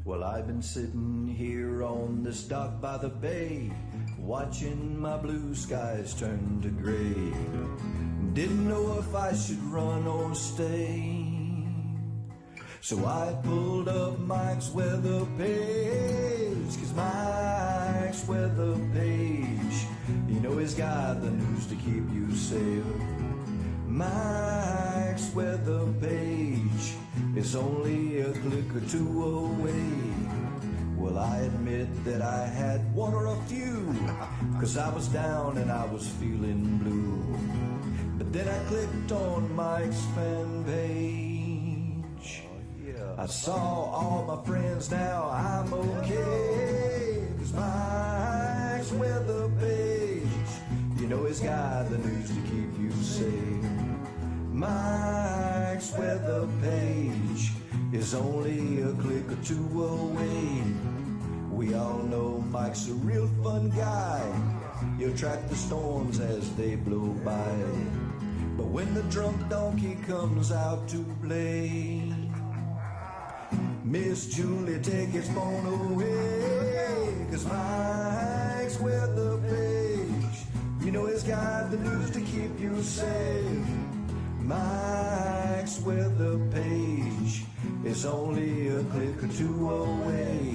Well, I've been sitting here on this dock by the bay, watching my blue skies turn to gray. Didn't know if I should run or stay. So I pulled up Mike's weather page, 'cause Mike's weather page, you know he's got the news to keep you safe. Mike's weather page is only a click or two away. Well, I admit that I had one or a few, 'cause I was down and I was feeling blue. But then I clicked on Mike's fan page. I saw all my friends, now I'm okay. 'Cause Mike's weather page, you know he's got the news to keep you safe. Mike's weather page is only a click or two away. We all know Mike's a real fun guy. He'll track the storms as they blow by. But when the drunk donkey comes out to play, Miss Julie, take his phone away. 'Cause Mike's weather page, you know he's got the news to keep you safe. Mike's weather page is only a click or two away.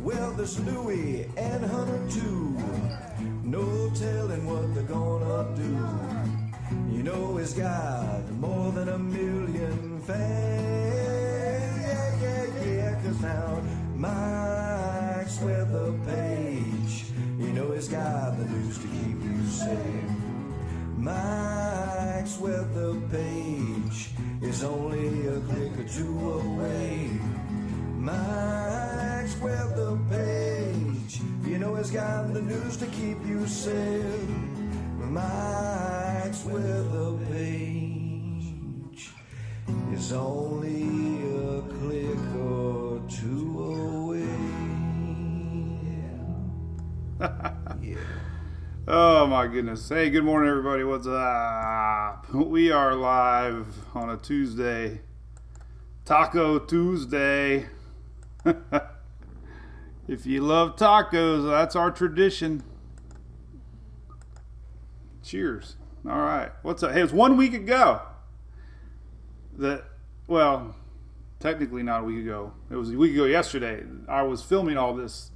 Well, there's Louie and Hunter too, no telling what they're gonna do. You know he's got more than 1 million fans. Yeah, 'cause now Mike's weather page, you know he's got the news to keep you safe. Mike's weather page is only a click or two away. Mike's weather page, you know he's got the news to keep you safe. Mike's weather page is only a click or two away. Yeah. Oh my goodness. Hey, good morning everybody. What's up? We are live on a Tuesday. Taco Tuesday. If you love tacos, that's our tradition. Cheers. All right. What's up? Hey, it was 1 week ago. Well, technically not a week ago. It was a week ago yesterday. I was filming all this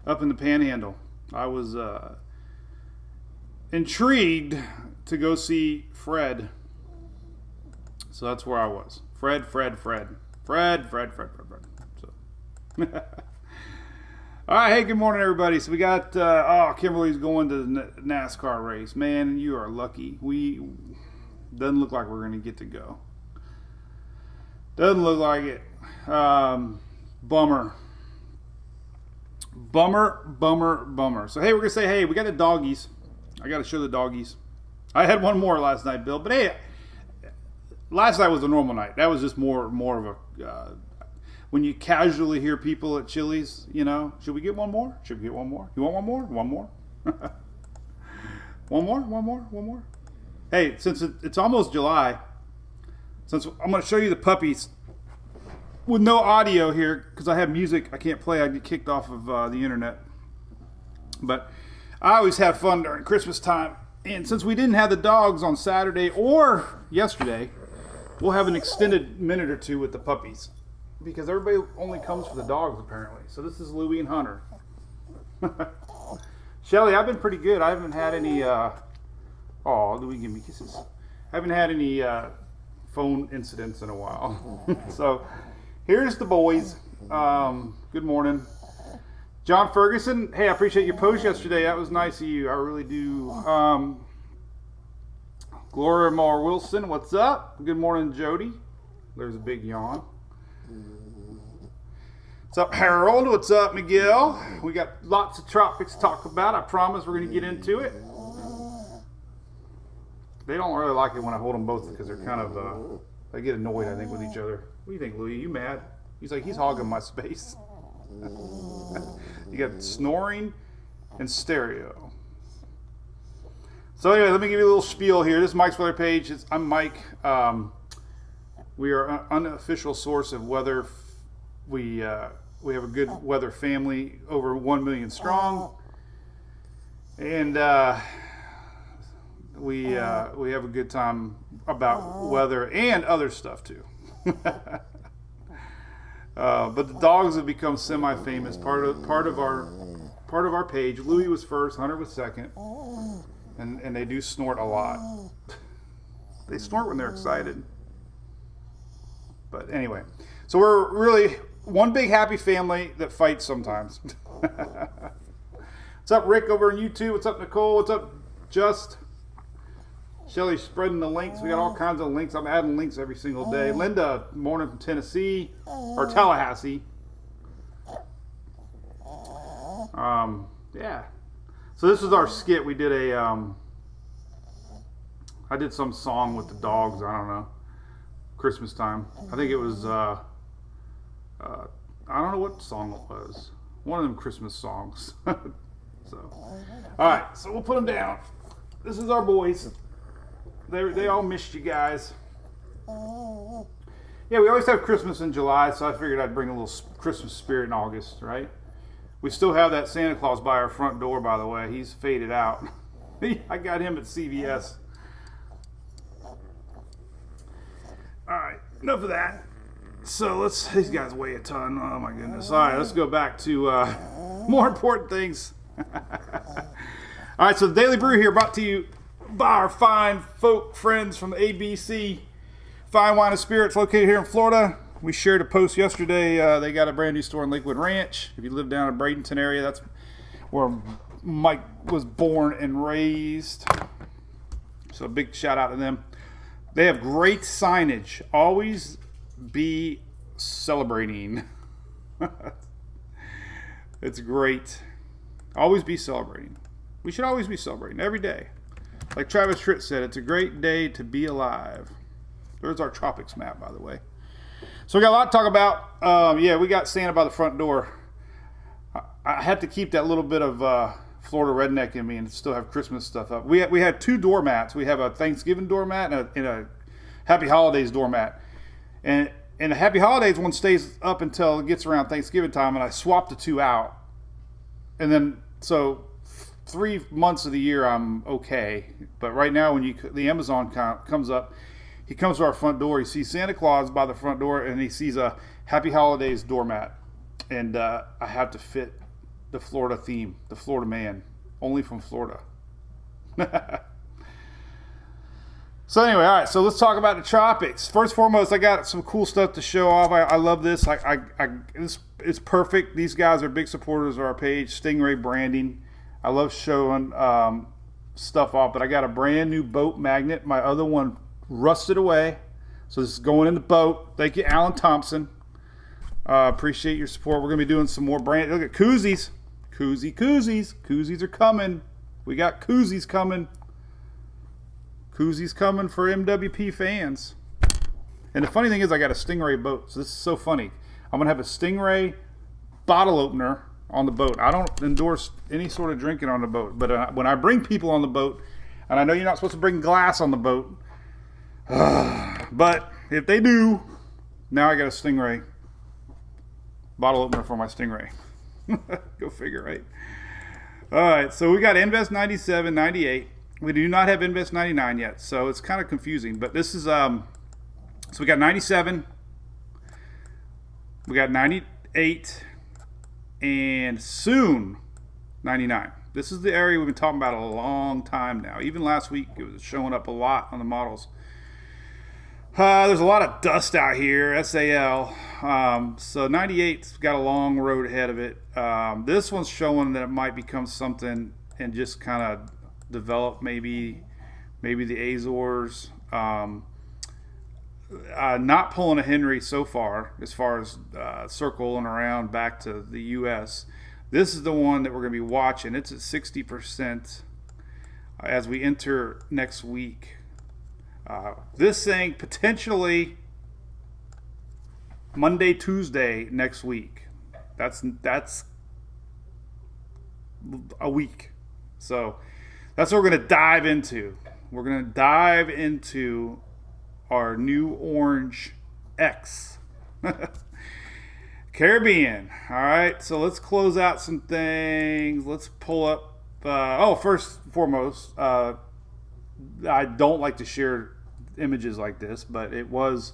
up in the Panhandle. I was intrigued to go see Fred. So that's where I was. Fred. So. All right, hey, good morning, everybody. So we got, Kimberly's going to the NASCAR race. Man, you are lucky. Doesn't look like we're going to get to go. Doesn't look like it. Bummer. So, hey, we're going to say, hey, we got the doggies. I got to show the doggies. I had one more last night, Bill. But, hey, last night was a normal night. That was just more of a... when you casually hear people at Chili's, you know, should we get one more? You want one more? One more? One more? Hey, since it's almost July, since I'm going to show you the puppies with no audio here, because I have music I can't play. I get kicked off of the internet. But I always have fun during Christmas time. And since we didn't have the dogs on Saturday or yesterday, we'll have an extended minute or two with the puppies. Because everybody only comes for the dogs, apparently. So this is Louie and Hunter. Shelly, I've been pretty good. I haven't had any... Louie, give me kisses. I haven't had any phone incidents in a while. So, here's the boys. Good morning. John Ferguson, hey, I appreciate your post yesterday. That was nice of you. I really do. Gloria Moore Wilson, what's up? Good morning, Jody. There's a big yawn. What's up, Harold? What's up, Miguel? We got lots of topics to talk about. I promise we're going to get into it. They don't really like it when I hold them both because they're kind of, they get annoyed, I think, with each other. What do you think, Louie? You mad? He's like, he's hogging my space. You got snoring and stereo. So anyway, let me give you a little spiel here. This is Mike's weather page. I'm Mike. We are an unofficial source of weather. We We have a good weather family, over 1 million strong, and we have a good time about weather and other stuff too. But the dogs have become semi-famous. Part of our page. Louis was first, Hunter was second, and they do snort a lot. They snort when they're excited. But anyway, so we're really one big happy family that fights sometimes. What's up, Rick, over on YouTube? What's up, Nicole? What's up, Just? Shelly's spreading the links. We got all kinds of links. I'm adding links every single day. Linda, morning from Tennessee, or Tallahassee. Yeah. So this is our skit. We did I did some song with the dogs. I don't know. Christmas time. I think it was, I don't know what song it was. One of them Christmas songs. So, all right. So we'll put them down. This is our boys. They all missed you guys. Yeah, we always have Christmas in July, so I figured I'd bring a little Christmas spirit in August, right? We still have that Santa Claus by our front door, by the way. He's faded out. I got him at CVS. All right, enough of that. So these guys weigh a ton. Oh my goodness. All right, let's go back to more important things. All right, so the Daily Brew here, brought to you by our fine folk friends from the ABC Fine Wine and Spirits, located here in Florida. We shared a post yesterday. They got a brand new store in Lakewood Ranch. If you live down in Bradenton area, that's where Mike was born and raised. So a big shout out to them. They have great signage. Always be celebrating. It's great. Always be celebrating. We should always be celebrating every day. Like Travis Tritt said, it's a great day to be alive. There's our tropics map, by the way. So we got a lot to talk about. Yeah, we got Santa by the front door. I had to keep that little bit of Florida redneck in me and still have Christmas stuff up. We had two doormats. We have a Thanksgiving doormat and a Happy Holidays doormat. And the Happy Holidays one stays up until it gets around Thanksgiving time, and I swapped the two out. And then, so 3 months of the year I'm okay, but right now when the Amazon comes up, he comes to our front door, he sees Santa Claus by the front door, and he sees a Happy Holidays doormat, and I have to fit the Florida theme, the Florida man, only from Florida. So anyway, all right, so let's talk about the tropics. First and foremost, I got some cool stuff to show off. I love this. It's perfect. These guys are big supporters of our page, Stingray Branding. I love showing stuff off, but I got a brand new boat magnet. My other one rusted away, so this is going in the boat. Thank you, Alan Thompson. Appreciate your support. We're going to be doing some more brand. Look at koozies. Koozies. Koozies are coming. We got koozies coming. Koozies coming for MWP fans. And the funny thing is I got a Stingray boat, so this is so funny. I'm going to have a Stingray bottle opener on the boat. I don't endorse any sort of drinking on the boat, but when I bring people on the boat, and I know you're not supposed to bring glass on the boat, but if they do, now I got a Stingray bottle opener for my Stingray. Go figure, right? All right, so we got Invest 97, 98. We do not have Invest 99 yet, so it's kind of confusing. But this is, so we got 97, we got 98, and soon 99. This is the area we've been talking about a long time now. Even last week, it was showing up a lot on the models. There's a lot of dust out here, SAL. So 98's got a long road ahead of it. This one's showing that it might become something and just kind of develop maybe the Azores. Not pulling a Henry so far as circling around back to the U.S. This is the one that we're going to be watching. It's at 60% as we enter next week. This thing potentially Monday, Tuesday next week. That's a week. So that's what we're going to dive into. We're going to dive into our new orange X. Caribbean. All right, so let's close out some things. Let's pull up. First and foremost, I don't like to share images like this, but it was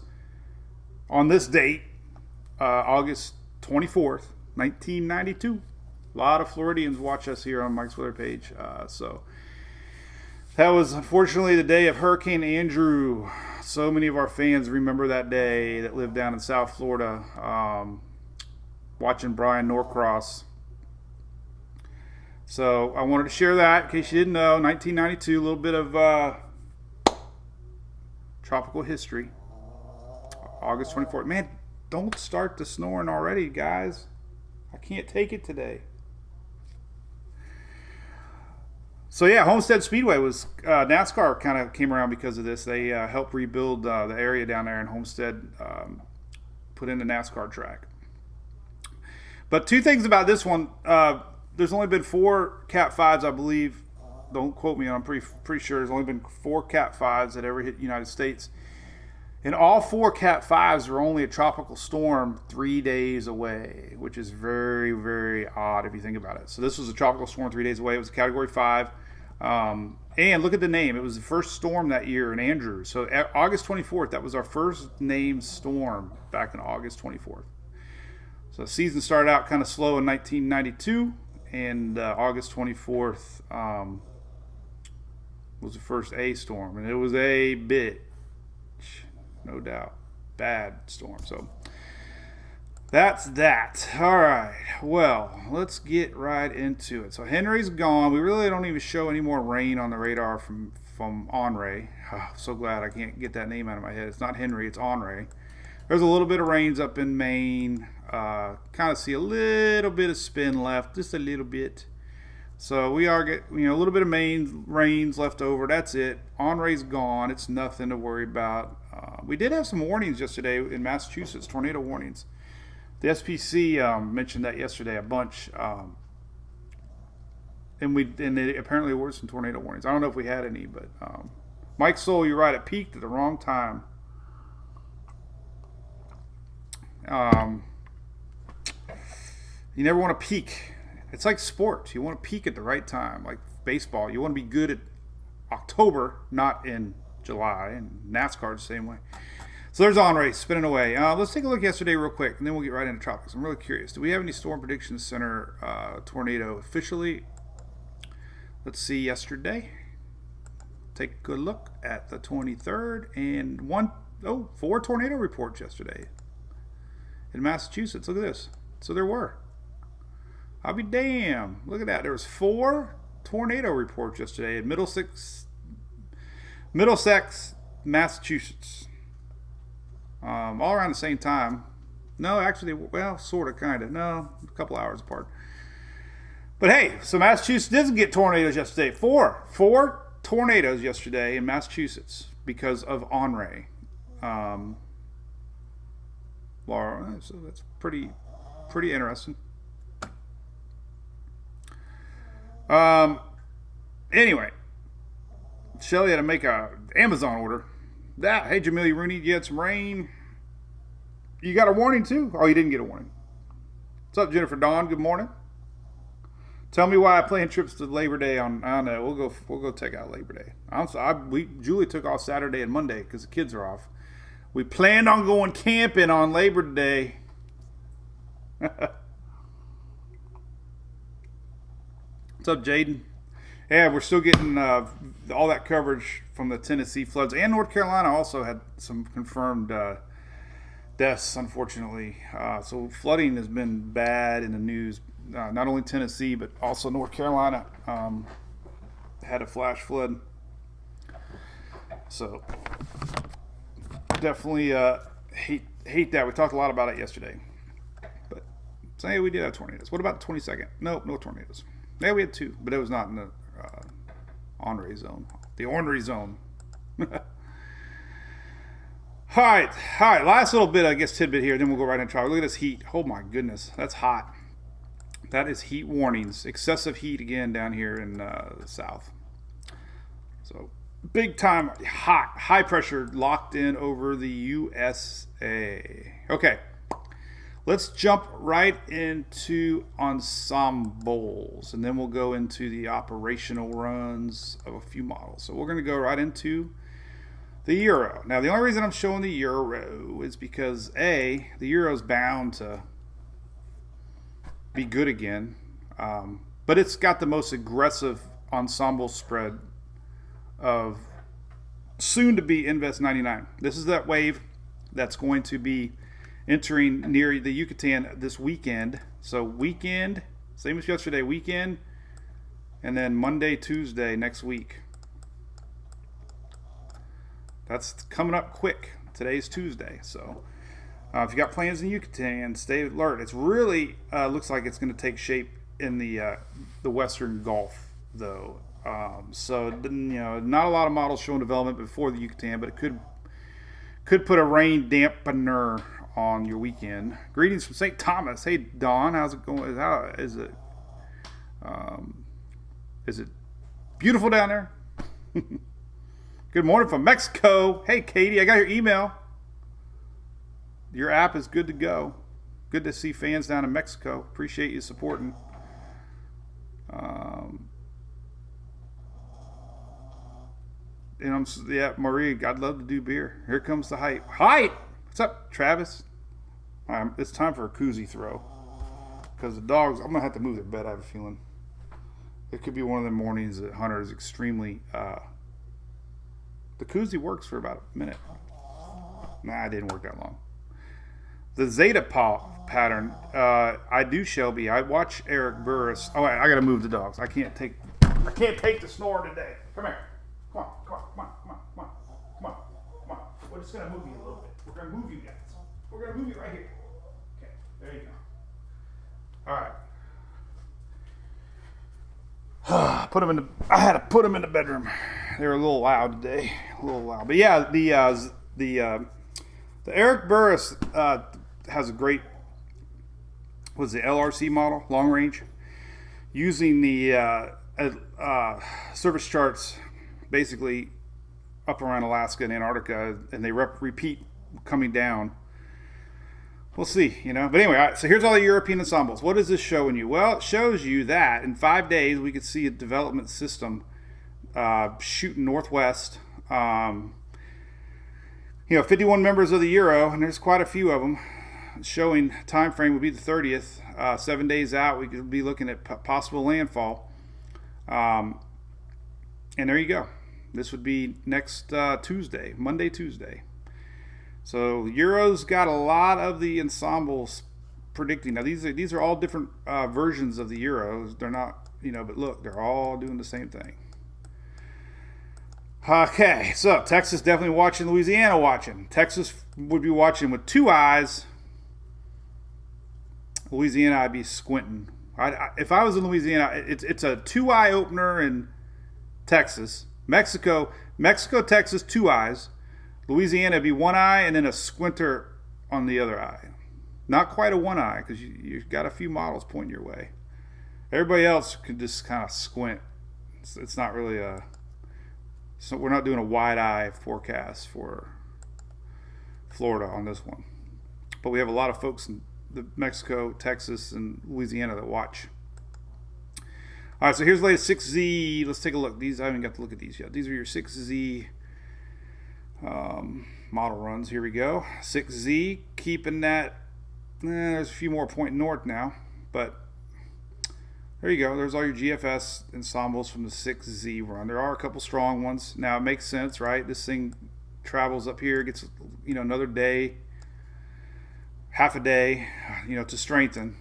on this date, August 24th, 1992. A lot of Floridians watch us here on Mike's Weather page. So that was unfortunately the day of Hurricane Andrew. So many of our fans remember that day that lived down in South Florida, watching Brian Norcross. So I wanted to share that in case you didn't know. 1992, a little bit of tropical history. August 24th. Man, don't start the snoring already, guys. I can't take it today. So yeah, Homestead Speedway was NASCAR kind of came around because of this. They helped rebuild the area down there in Homestead, put in the NASCAR track. But two things about this one: there's only been 4 Cat 5s, I believe. Don't quote me on. I'm pretty sure there's only been 4 Cat 5s that ever hit the United States, and all 4 Cat 5s were only a tropical storm 3 days away, which is very, very odd if you think about it. So this was a tropical storm 3 days away. It was a Category 5. And look at the name. It was the first storm that year in Andrew. So August 24th, that was our first named storm back in August 24th. So the season started out kind of slow in 1992, and August 24th was the first A storm, and it was a bitch, no doubt. Bad storm. So that's that. All right. Well, let's get right into it. So Henry's gone. We really don't even show any more rain on the radar from Henry. Oh, so glad I can't get that name out of my head. It's not Henry. It's Henry. There's a little bit of rains up in Maine. Kind of see a little bit of spin left, just a little bit. So we are getting a little bit of Maine rains left over. That's it. Henry's gone. It's nothing to worry about. We did have some warnings yesterday in Massachusetts, tornado warnings. The SPC mentioned that yesterday a bunch, and they apparently were some tornado warnings. I don't know if we had any, but Mike Soul, you're right. It peaked at the wrong time. You never want to peak. It's like sports. You want to peak at the right time, like baseball. You want to be good at October, not in July, and NASCAR the same way. So there's Henry spinning away. Let's take a look yesterday real quick, and then we'll get right into tropics. I'm really curious. Do we have any Storm Prediction Center tornado officially? Let's see yesterday. Take a good look at the 23rd, and 4 tornado reports yesterday in Massachusetts. Look at this. So there were. I'll be damned. Look at that. There was 4 tornado reports yesterday in Middlesex, Massachusetts. All around the same time. No, actually, well, sort of, kind of. No, a couple hours apart. But hey, so Massachusetts didn't get tornadoes yesterday. 4 tornadoes yesterday in Massachusetts because of Henry. Laura, so that's pretty interesting. Anyway, Shelly had to make a Amazon order. Hey, Jamelia Rooney, you had some rain. You got a warning too? Oh, you didn't get a warning. What's up, Jennifer Dawn? Good morning. Tell me why I plan trips to Labor Day on. I don't know. We'll go check out Labor Day. Julie took off Saturday and Monday because the kids are off. We planned on going camping on Labor Day. What's up, Jaden? Yeah, we're still getting all that coverage from the Tennessee floods, and North Carolina also had some confirmed deaths, unfortunately. So flooding has been bad in the news. Not only Tennessee, but also North Carolina had a flash flood. So definitely hate that. We talked a lot about it yesterday. But say we did have tornadoes. What about the 22nd? Nope, no tornadoes. Yeah, we had 2, but it was not in the Henry zone. The ornery zone. All right. Last little bit, I guess, tidbit here. Then we'll go right into trial. Look at this heat. Oh my goodness, that's hot. That is heat warnings. Excessive heat again down here in the south. So big time hot, high pressure locked in over the USA. Okay. let's jump right into Ensembles, and then we'll go into the operational runs of a few models. So we're going to go right into the Euro. Now, the only reason I'm showing the Euro is because, A, the Euro's bound to be good again, but it's got the most aggressive ensemble spread of soon-to-be Invest 99. This is that wave that's going to be entering near the Yucatan this weekend. So weekend, same as yesterday, weekend, and then Monday, Tuesday next week. That's coming up quick. Today's Tuesday, so if you got plans in Yucatan, stay alert. It's really looks like it's going to take shape in the Western Gulf, though. So not a lot of models showing development before the Yucatan, but it could put a rain dampener on your weekend. Greetings from St. Thomas. Hey Don, how's it going? How is it? Is it beautiful down there? Good morning from Mexico. Hey Katie, I got your email. Your app is good to go. Good to see fans down in Mexico. Appreciate you supporting. Marie, I'd love to do beer. Here comes the hype. Hype! What's up, Travis? It's time for a koozie throw. Because the dogs, I'm going to have to move their bed, I have a feeling. It could be one of the mornings that Hunter is extremely... the koozie works for about a minute. Nah, it didn't work that long. The Zeta pattern, I do, Shelby. I watch Eric Burris. Oh, I got to move the dogs. I can't take the snore today. Come here. Come on. We're just going to move you a little bit. We're going to move you guys. We're going to move you right here. Okay, there you go. All right. I had to put them in the bedroom. They were a little loud today. But yeah, the Eric Burris has a great, what's the LRC model, long range, using the service charts basically up around Alaska and Antarctica, and they repeat coming down. We'll see, But anyway, so here's all the European ensembles. What is this showing you? Well, it shows you that in 5 days we could see a development system shooting northwest. 51 members of the Euro, and there's quite a few of them. Showing time frame would be the 30th. 7 days out, we could be looking at possible landfall. And there you go. This would be next Tuesday, Monday, Tuesday. So Euro's got a lot of the ensembles predicting. Now these are all different versions of the Euros. They're not, but look, they're all doing the same thing. Okay, so Texas definitely watching, Louisiana watching. Texas would be watching with 2 eyes. Louisiana, I'd be squinting. If I was in Louisiana, it's a 2-eye opener in Texas. Mexico, Texas, 2 eyes. Louisiana would be 1 eye and then a squinter on the other eye. Not quite a 1 eye because you've got a few models pointing your way. Everybody else could just kind of squint. It's not really so we're not doing a wide eye forecast for Florida on this one. But we have a lot of folks in Mexico, Texas, and Louisiana that watch. All right, so here's the latest 6Z. Let's take a look. These, I haven't got to look at these yet. These are your 6Z model runs. Here we go. 6Z, keeping that. There's a few more pointing north now, but there you go. There's all your GFS ensembles from the 6Z run. There are a couple strong ones. Now, it makes sense, right? This thing travels up here, gets another day, half a day, to strengthen.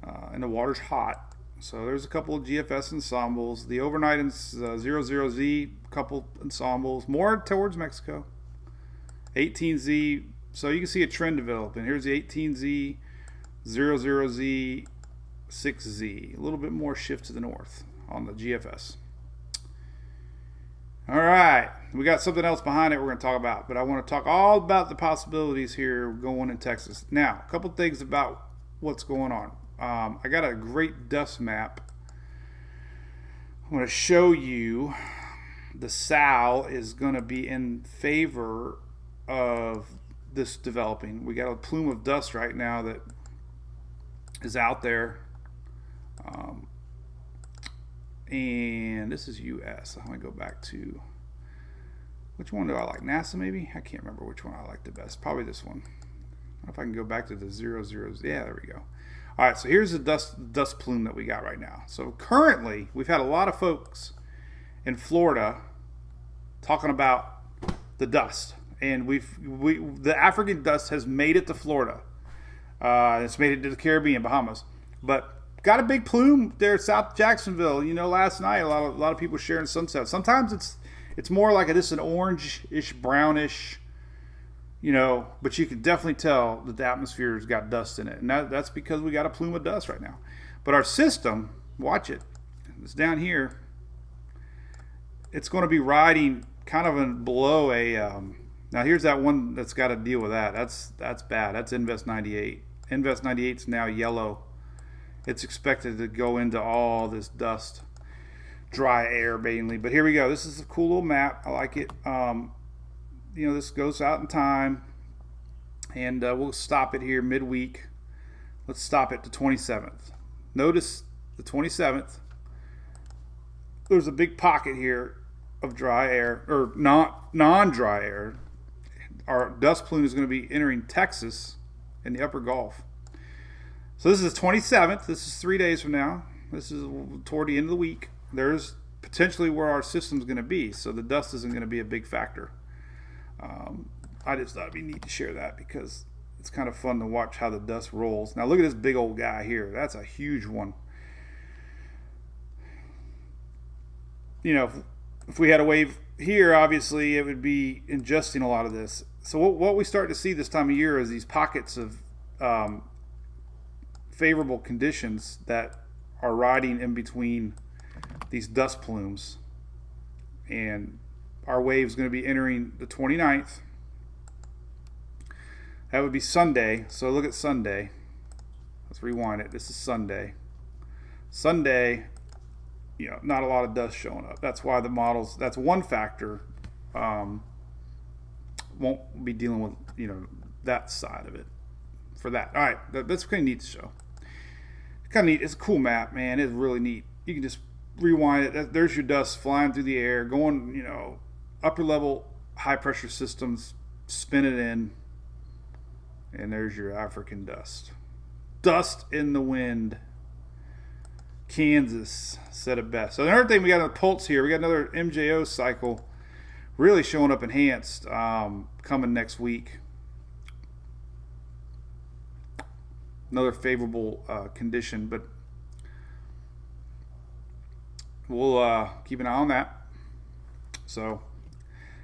And the water's hot. So there's a couple of GFS ensembles. The overnight 00Z, couple ensembles. More towards Mexico. 18Z. So you can see a trend developing. Here's the 18Z, 00Z, 6Z. A little bit more shift to the north on the GFS. All right. We got something else behind it we're going to talk about. But I want to talk all about the possibilities here going in Texas. Now, a couple things about what's going on. I got a great dust map. I'm going to show you the SAL is going to be in favor of this developing. We got a plume of dust right now that is out there. And this is US. I'm going to go back to, which one do I like? NASA maybe? I can't remember which one I like the best. Probably this one. I don't know if I can go back to the 00. Yeah, there we go. All right, so here's the dust plume that we got right now. So currently, we've had a lot of folks in Florida talking about the dust. And the African dust has made it to Florida. It's made it to the Caribbean, Bahamas. But got a big plume there at South Jacksonville. You know, last night a lot of people sharing sunsets. Sometimes it's more like an orange-ish, brownish, you know, but you can definitely tell that the atmosphere's got dust in it. And that's because we got a plume of dust right now. But our system, watch it, it's down here. It's going to be riding kind of below a, now here's that one that's got to deal with that. That's bad. That's Invest 98. Invest 98 is now yellow. It's expected to go into all this dust, dry air mainly. But here we go. This is a cool little map. I like it. You know, this goes out in time, and we'll stop it here midweek. Let's stop it to 27th. Notice the 27th. There's a big pocket here of dry air, or non-dry air. Our dust plume is going to be entering Texas in the upper Gulf. So this is the 27th. This is 3 days from now. This is toward the end of the week. There's potentially where our system's going to be. So the dust isn't going to be a big factor. I just thought it'd be neat to share that because it's kind of fun to watch how the dust rolls. Now look at this big old guy here. That's a huge one. You know, if we had a wave here, obviously it would be ingesting a lot of this. So what we start to see this time of year is these pockets of favorable conditions that are riding in between these dust plumes, and our wave is going to be entering the 29th. That would be Sunday. So look at Sunday. Let's rewind it. This is Sunday. Sunday, you know, not a lot of dust showing up. That's why the models, that's one factor, won't be dealing with, you know, that side of it for that. All right, that's kind of neat to show. Kind of neat. It's a cool map, man. It's really neat. You can just rewind it. There's your dust flying through the air, going, you know, upper level high pressure systems, spin it in, and there's your African dust. Dust in the wind. Kansas said it best. So another thing we got on the pulse here, we got another MJO cycle really showing up enhanced coming next week. Another favorable condition, but we'll keep an eye on that. So,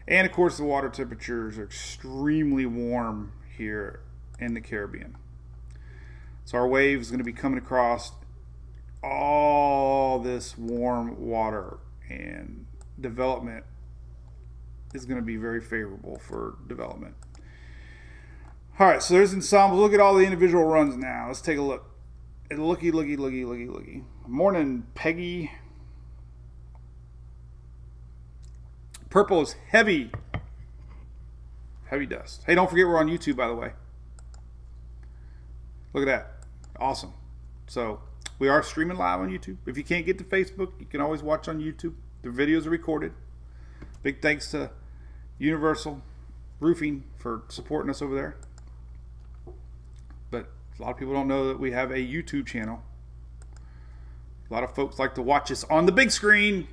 and of course the water temperatures are extremely warm here in the Caribbean. So our wave is going to be coming across all this warm water, and development is going to be very favorable for development. All right, so there's Ensembles. Look at all the individual runs now. Let's take a look. Looky. Morning, Peggy. Purple is heavy dust. Hey, don't forget we're on YouTube, by the way. Look at that. Awesome. So we are streaming live on YouTube. If you can't get to Facebook, you can always watch on YouTube. The videos are recorded. Big thanks to Universal Roofing for supporting us over there. But a lot of people don't know that we have a YouTube channel. A lot of folks like to watch us on the big screen.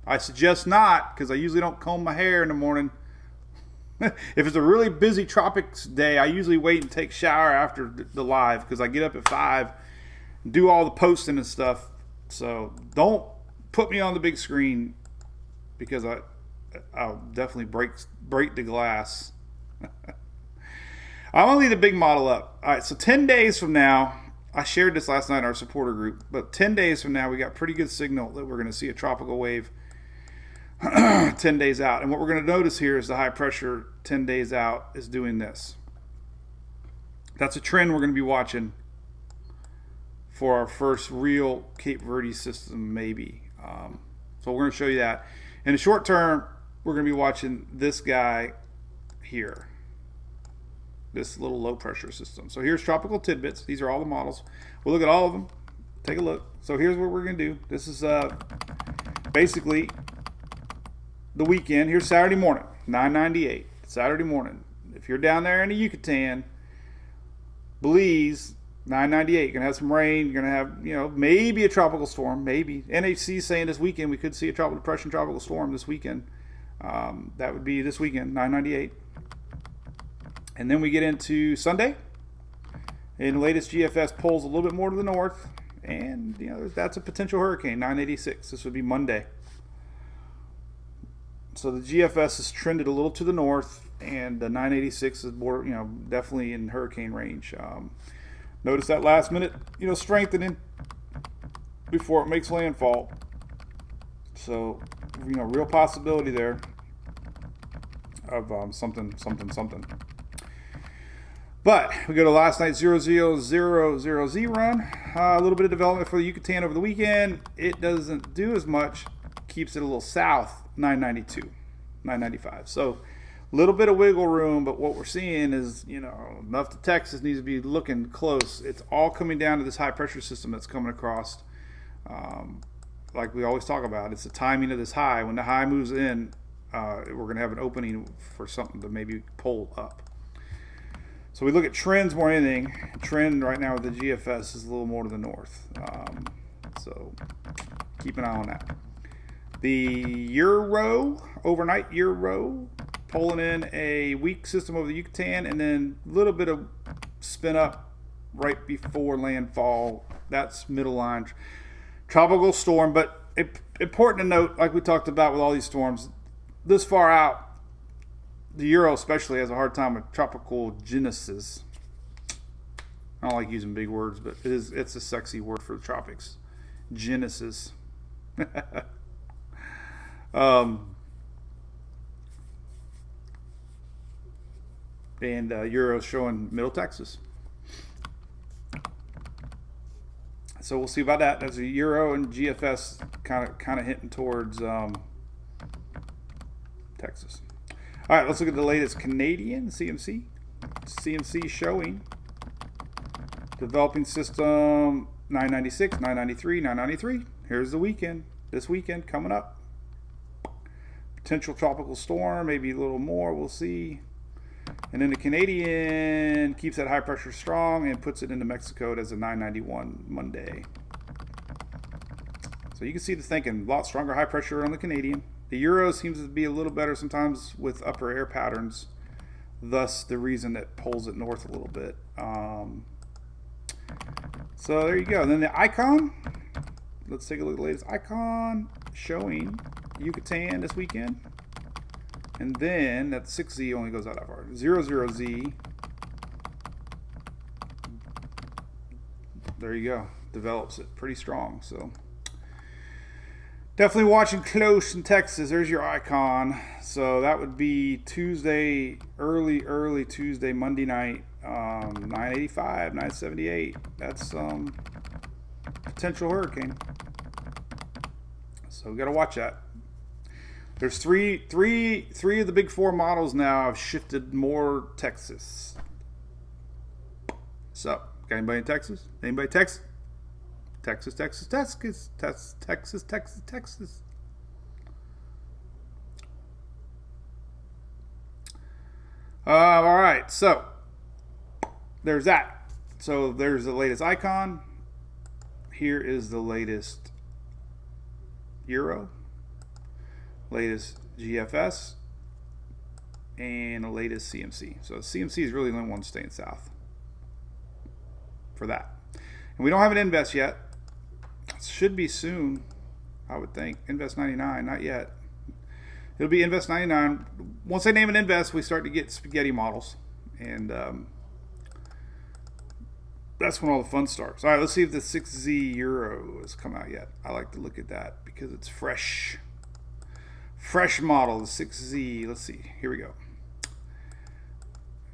I suggest not, because I usually don't comb my hair in the morning. If it's a really busy tropics day, I usually wait and take a shower after the live, because I get up at 5 and do all the posting and stuff. So don't put me on the big screen, because I'll definitely break the glass. I'm going to leave the big model up. All right, so 10 days from now, I shared this last night in our supporter group, but 10 days from now, we got pretty good signal that we're going to see a tropical wave 10 days out. And what we're going to notice here is the high pressure 10 days out is doing this. That's a trend we're going to be watching for our first real Cape Verde system, maybe. So we're going to show you that. In the short term, we're going to be watching this guy here. this little low pressure system. So here's Tropical Tidbits. These are all the models. We'll look at all of them. Take a look. So here's what we're going to do. This is basically the weekend. Here's Saturday morning, 998. Saturday morning. If you're down there in the Yucatan, Belize, 998. You're going to have some rain. You're going to have, maybe a tropical storm. Maybe. NHC is saying this weekend we could see a tropical depression, tropical storm this weekend. That would be this weekend, 998. And then we get into Sunday. And the latest GFS pulls a little bit more to the north. And, that's a potential hurricane, 986. This would be Monday. So the GFS has trended a little to the north. And the 986 is more, definitely in hurricane range. Notice that last minute, strengthening before it makes landfall. So, real possibility there of something. But we go to last night's 0000Z run. A little bit of development for the Yucatan over the weekend. It doesn't do as much. Keeps it a little south, 992, 995. So a little bit of wiggle room, but what we're seeing is, enough to Texas needs to be looking close. It's all coming down to this high pressure system that's coming across. Like we always talk about, it's the timing of this high. When the high moves in, we're going to have an opening for something to maybe pull up. So we look at trends more than anything. Trend right now with the GFS is a little more to the north. So keep an eye on that. The Euro, overnight Euro, pulling in a weak system over the Yucatan, and then a little bit of spin up right before landfall. That's middle line. Tropical storm, but important to note, like we talked about with all these storms, this far out, the Euro especially has a hard time with tropical genesis. I don't like using big words, but it's a sexy word for the tropics. Genesis. And Euro showing Middle Texas. So we'll see about that. There's a Euro and GFS kind of hinting towards Texas. All right, let's look at the latest Canadian CMC. CMC showing developing system 996, 993, 993. Here's the weekend. This weekend coming up. Potential tropical storm, maybe a little more. We'll see. And then the Canadian keeps that high pressure strong and puts it into Mexico as a 991 Monday. So you can see the thinking. A lot stronger high pressure on the Canadian. The Euro seems to be a little better sometimes with upper air patterns. Thus the reason it pulls it north a little bit. So there you go. And then the icon. Let's take a look at the latest icon showing Yucatan this weekend. And then that 6Z only goes out that far. 00Z. There you go. Develops it pretty strong. So definitely watching close in Texas. There's your icon. So that would be Tuesday, early Tuesday, Monday night, 985, 978. That's potential hurricane. So we got to watch that. There's three of the big four models now have shifted more Texas. So, got anybody in Texas? Anybody Texas? Texas. All right, so there's that. So there's the latest icon. Here is the latest Euro. Latest GFS, and the latest CMC. So CMC is really the only one staying south for that. And we don't have an Invest yet. It should be soon, I would think. Invest 99, not yet. It'll be Invest 99. Once they name an Invest, we start to get spaghetti models. And that's when all the fun starts. All right, let's see if the 6Z Euro has come out yet. I like to look at that because it's fresh. Fresh model, the 6Z. Let's see. Here we go.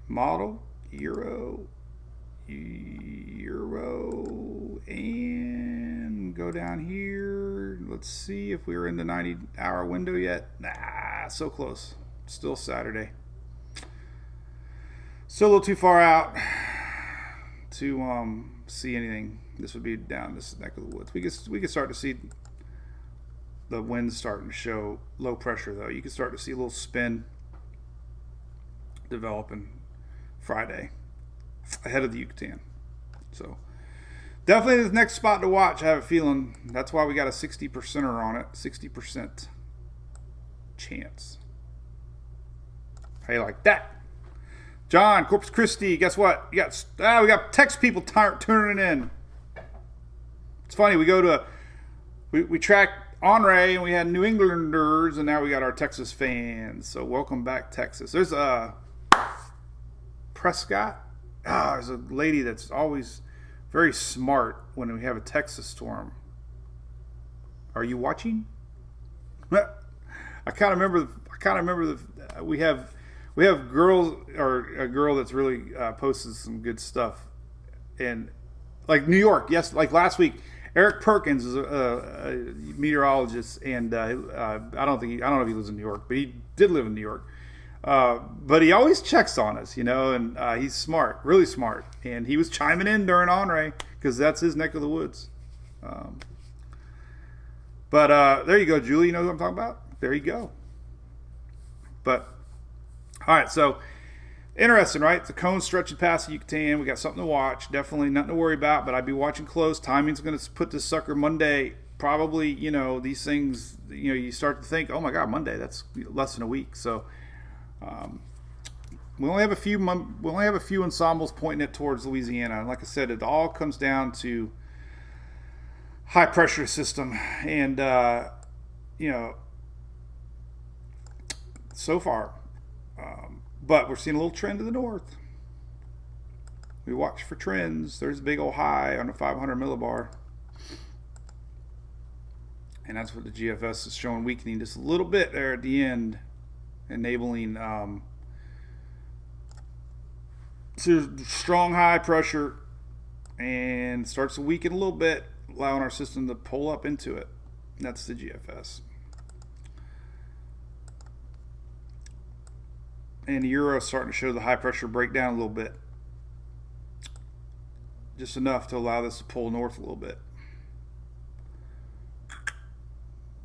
Model, Euro, and go down here. Let's see if we were in the 90-hour window yet. Nah, so close. Still Saturday. Still a little too far out to see anything. This would be down this neck of the woods. We could start to see the winds starting to show low pressure, though. You can start to see a little spin developing Friday ahead of the Yucatan. So definitely the next spot to watch. I have a feeling that's why we got a 60%er on it. 60% chance. How you like that? John, Corpus Christi, guess what? We got text people turning in. It's funny, we tracked Henry and we had New Englanders, and now we got our Texas fans. So welcome back, Texas. There's Prescott. There's a lady that's always very smart when we have a Texas storm. Are you watching? I kind of remember we have girls, or a girl that's really posted some good stuff, and like New York. Yes, like last week, Eric Perkins is a meteorologist, and I don't know if he lives in New York, but he did live in New York. But he always checks on us, and he's smart, really smart, and he was chiming in during Henry because that's his neck of the woods. But there you go, Julie. You know who I'm talking about? There you go. But all right, so interesting, right? The cone stretching past the Yucatan. We got something to watch. Definitely nothing to worry about, but I'd be watching close. Timing's going to put this sucker Monday. Probably, these things, you start to think, oh my God, Monday, that's less than a week. So we only have a few ensembles pointing it towards Louisiana. And like I said, it all comes down to high pressure system. And, so far, but we're seeing a little trend to the north. We watch for trends. There's a big old high on the 500 millibar. And that's what the GFS is showing, weakening just a little bit there at the end, enabling strong high pressure, and starts to weaken a little bit, allowing our system to pull up into it. That's the GFS. And the euro is starting to show the high pressure break down a little bit. Just enough to allow this to pull north a little bit.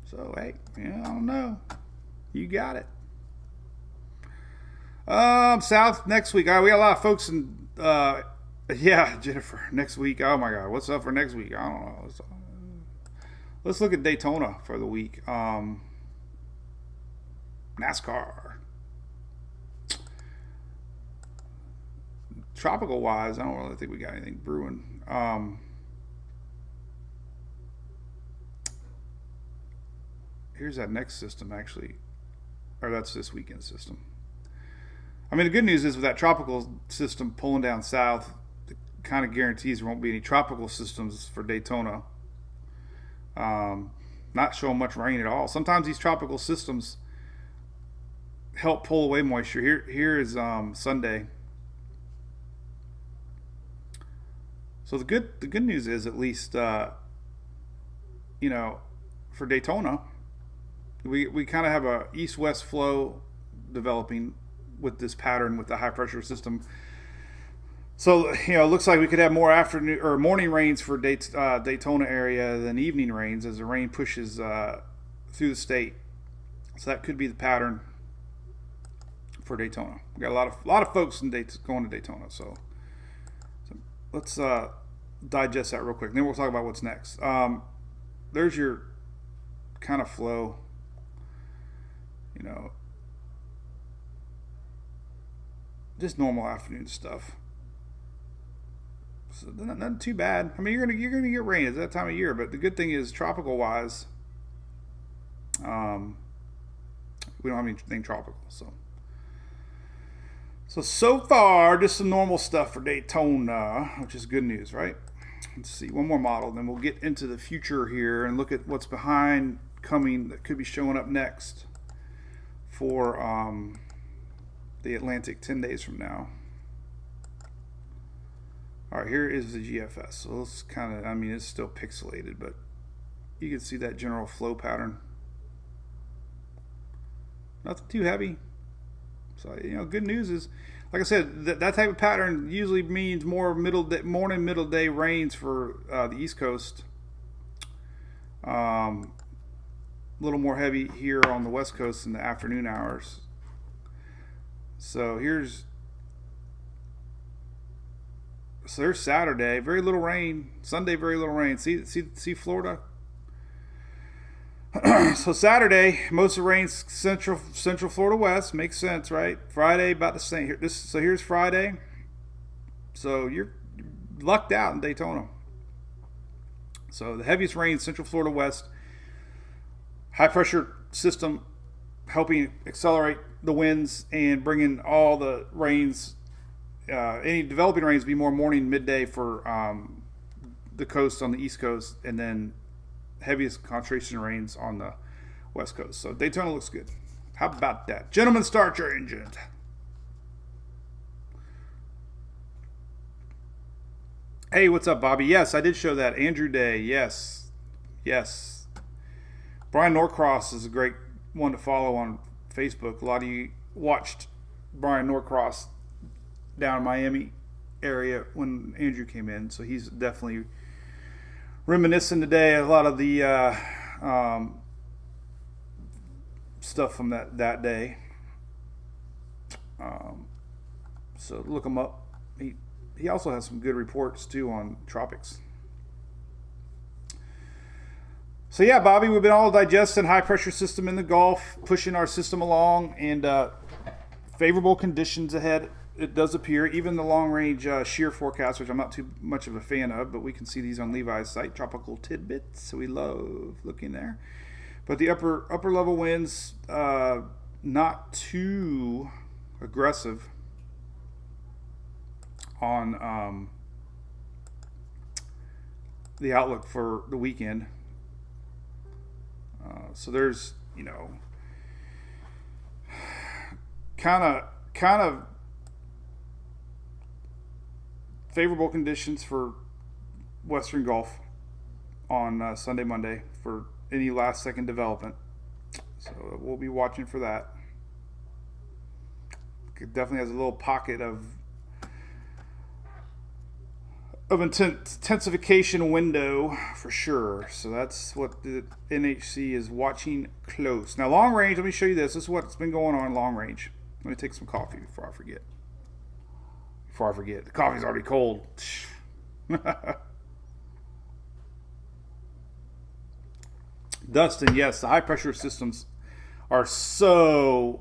So, hey, I don't know. You got it. South next week. All right, we got a lot of folks in, Jennifer, next week. Oh my God, what's up for next week? I don't know. Let's look at Daytona for the week. NASCAR. Tropical wise, I don't really think we got anything brewing. Here's that next system, actually, or that's this weekend system. I mean, the good news is with that tropical system pulling down south, it kind of guarantees there won't be any tropical systems for Daytona. Not showing much rain at all. Sometimes these tropical systems help pull away moisture. Here is Sunday. So the good news is, at least for Daytona, we kind of have a east-west flow developing with this pattern with the high pressure system. So it looks like we could have more afternoon or morning rains for Daytona area than evening rains as the rain pushes through the state. So that could be the pattern for Daytona. We got a lot of folks going to Daytona. So let's digest that real quick. Then we'll talk about what's next. There's your kind of flow. Just normal afternoon stuff. So not too bad. I mean, you're gonna get rain. It's that time of year. But the good thing is, tropical wise, we don't have anything tropical. So far, just some normal stuff for Daytona, which is good news, right? Let's see, one more model, then we'll get into the future here and look at what's coming that could be showing up next for the Atlantic 10 days from now. All right, here is the GFS. So let's it's still pixelated, but you can see that general flow pattern. Nothing too heavy. So, good news is, like I said, that type of pattern usually means more morning, middle day rains for the East Coast. A little more heavy here on the West Coast in the afternoon hours. So there's Saturday, very little rain. Sunday, very little rain. See Florida. So Saturday, most of the rain's central Florida west. Makes sense, right? Friday, about the same. So here's Friday. So you're lucked out in Daytona. So the heaviest rain, central Florida west. High pressure system helping accelerate the winds and bringing all the rains, any developing rains, be more morning, midday for the coast on the East Coast, and then heaviest concentration rains on the West Coast. So Daytona looks good. How about that? Gentlemen, start your engines. Hey, what's up, Bobby? Yes, I did show that. Andrew Day, yes. Brian Norcross is a great one to follow on Facebook. A lot of you watched Brian Norcross down in Miami area when Andrew came in, so he's definitely reminiscing today a lot of the stuff from that day. So look him up. He also has some good reports too on tropics. So yeah, Bobby, we've been all digesting high pressure system in the Gulf, pushing our system along, and favorable conditions ahead. It does appear, even the long range shear forecast, which I'm not too much of a fan of, but we can see these on Levi's site, Tropical Tidbits. So we love looking there. But the upper level winds, not too aggressive on the outlook for the weekend. So there's, kind of favorable conditions for Western Gulf on Sunday, Monday for any last second development. So we'll be watching for that. It definitely has a little pocket of intensification window for sure. So that's what the NHC is watching close. Now long range, let me show you this. This is what's been going on long range. Let me take some coffee before I forget. The coffee's already cold. Dustin, yes, the high pressure systems are so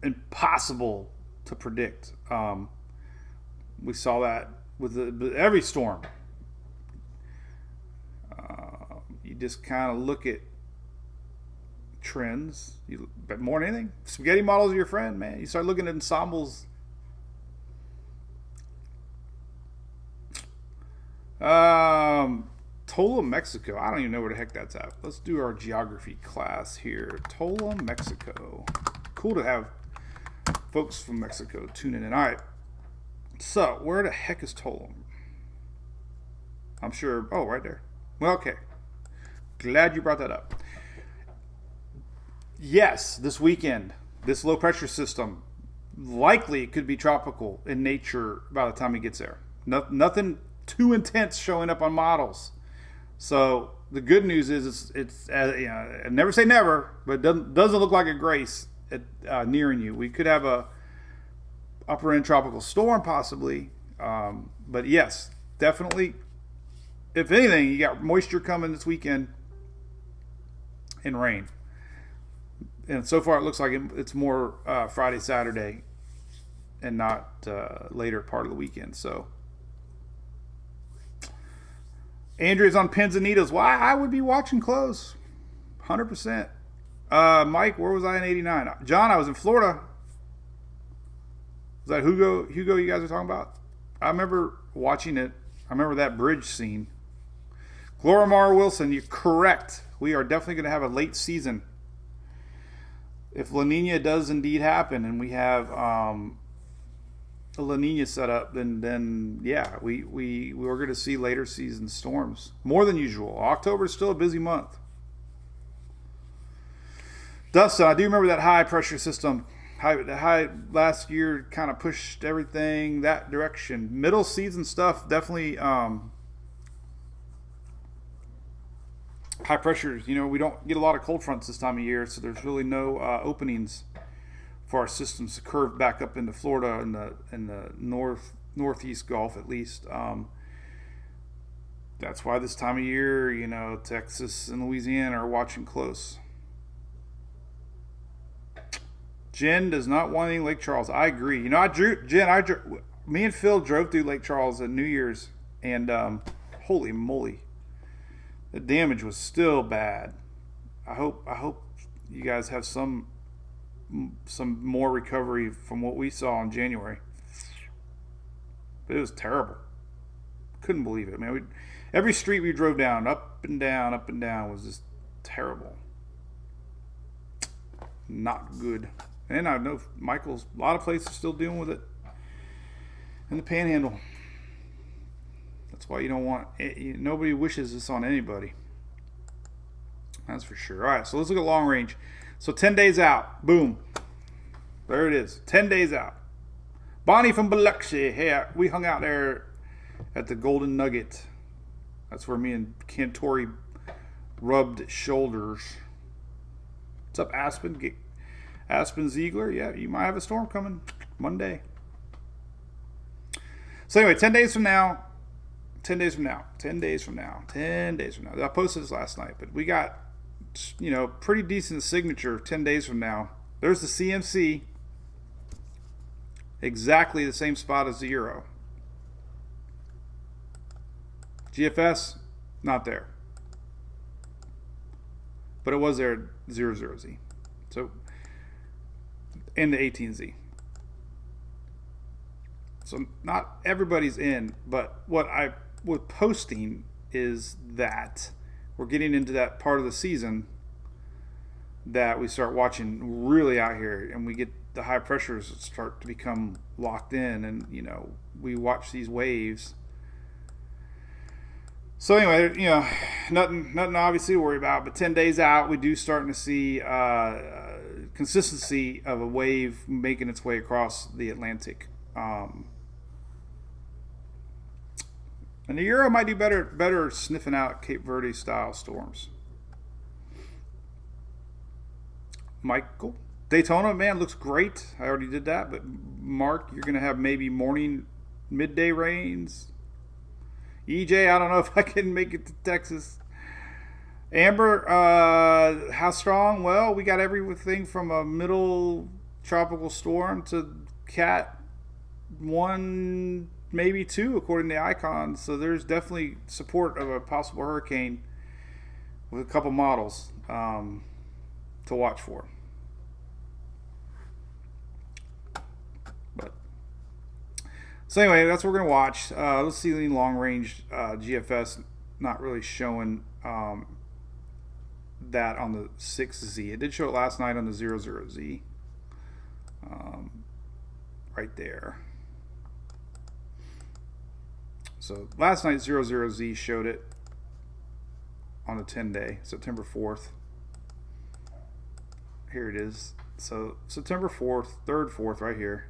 impossible to predict. We saw that with every storm. You just kind of look at trends. But more than anything, spaghetti models are your friend, man. You start looking at ensembles. Tola, Mexico. I don't even know where the heck that's at. Let's do our geography class here. Tola, Mexico. Cool to have folks from Mexico tuning in. All right. So, where the heck is Tola? I'm sure. Oh, right there. Well, okay. Glad you brought that up. Yes, this weekend, this low pressure system likely could be tropical in nature by the time it gets there. Nothing too intense showing up on models. So the good news is it's never say never, but it doesn't look like a grace nearing you. We could have a upper end tropical storm possibly, but yes, definitely. If anything, you got moisture coming this weekend and rain. And so far, it looks like it's more Friday, Saturday, and not later part of the weekend. So, Andrea's on pins and needles. Why? I would be watching close, 100%. Mike, where was I in '89? John, I was in Florida. Was that Hugo? You guys are talking about? I remember watching it. I remember that bridge scene. Glorimar Wilson, you're correct. We are definitely going to have a late season. If La Nina does indeed happen and we have a La Nina set up, then yeah, we're going to see later season storms. More than usual. October is still a busy month. Dustin, I do remember that high pressure system The high last year kind of pushed everything that direction. Middle season stuff definitely high pressures. We don't get a lot of cold fronts this time of year, so there's really no openings for our systems to curve back up into Florida in the northeast Gulf at least. That's why this time of year, Texas and Louisiana are watching close. Jen does not want any Lake Charles. I agree. Me and Phil drove through Lake Charles at New Year's, and holy moly, the damage was still bad. I hope you guys have some more recovery from what we saw in January. But it was terrible. Couldn't believe it, man. Every street we drove down, up and down, was just terrible. Not good. And I know a lot of places still dealing with it in the Panhandle. That's why you don't want it. Nobody wishes this on anybody. That's for sure. All right, so let's look at long range. So 10 days out. Boom. There it is. 10 days out. Bonnie from Biloxi. Hey, we hung out there at the Golden Nugget. That's where me and Cantori rubbed shoulders. What's up, Aspen? Aspen Ziegler, yeah, you might have a storm coming Monday. So anyway, 10 days from now. I posted this last night, but we got, pretty decent signature 10 days from now. There's the CMC, exactly the same spot as the Euro. GFS, not there. But it was there 00Z. So, and the 18Z. So not everybody's in, but what I was posting is that we're getting into that part of the season that we start watching really out here, and we get the high pressures start to become locked in, and we watch these waves. So anyway, nothing obviously to worry about. But 10 days out, we do starting to see consistency of a wave making its way across the Atlantic. And the Euro might do better sniffing out Cape Verde style storms. Michael, Daytona, man, looks great. I already did that. But Mark, you're going to have maybe midday rains. EJ, I don't know if I can make it to Texas. Amber, how strong? Well, we got everything from a middle tropical storm to Cat 1, maybe 2, according to Icon. So there's definitely support of a possible hurricane with a couple models to watch for. So anyway, that's what we're going to watch. Let's see the long-range GFS not really showing that on the 6Z. It did show it last night on the 00Z. Right there. So last night 00Z showed it on the 10-day, September 4th. Here it is. So September 4th, 3rd, 4th, right here.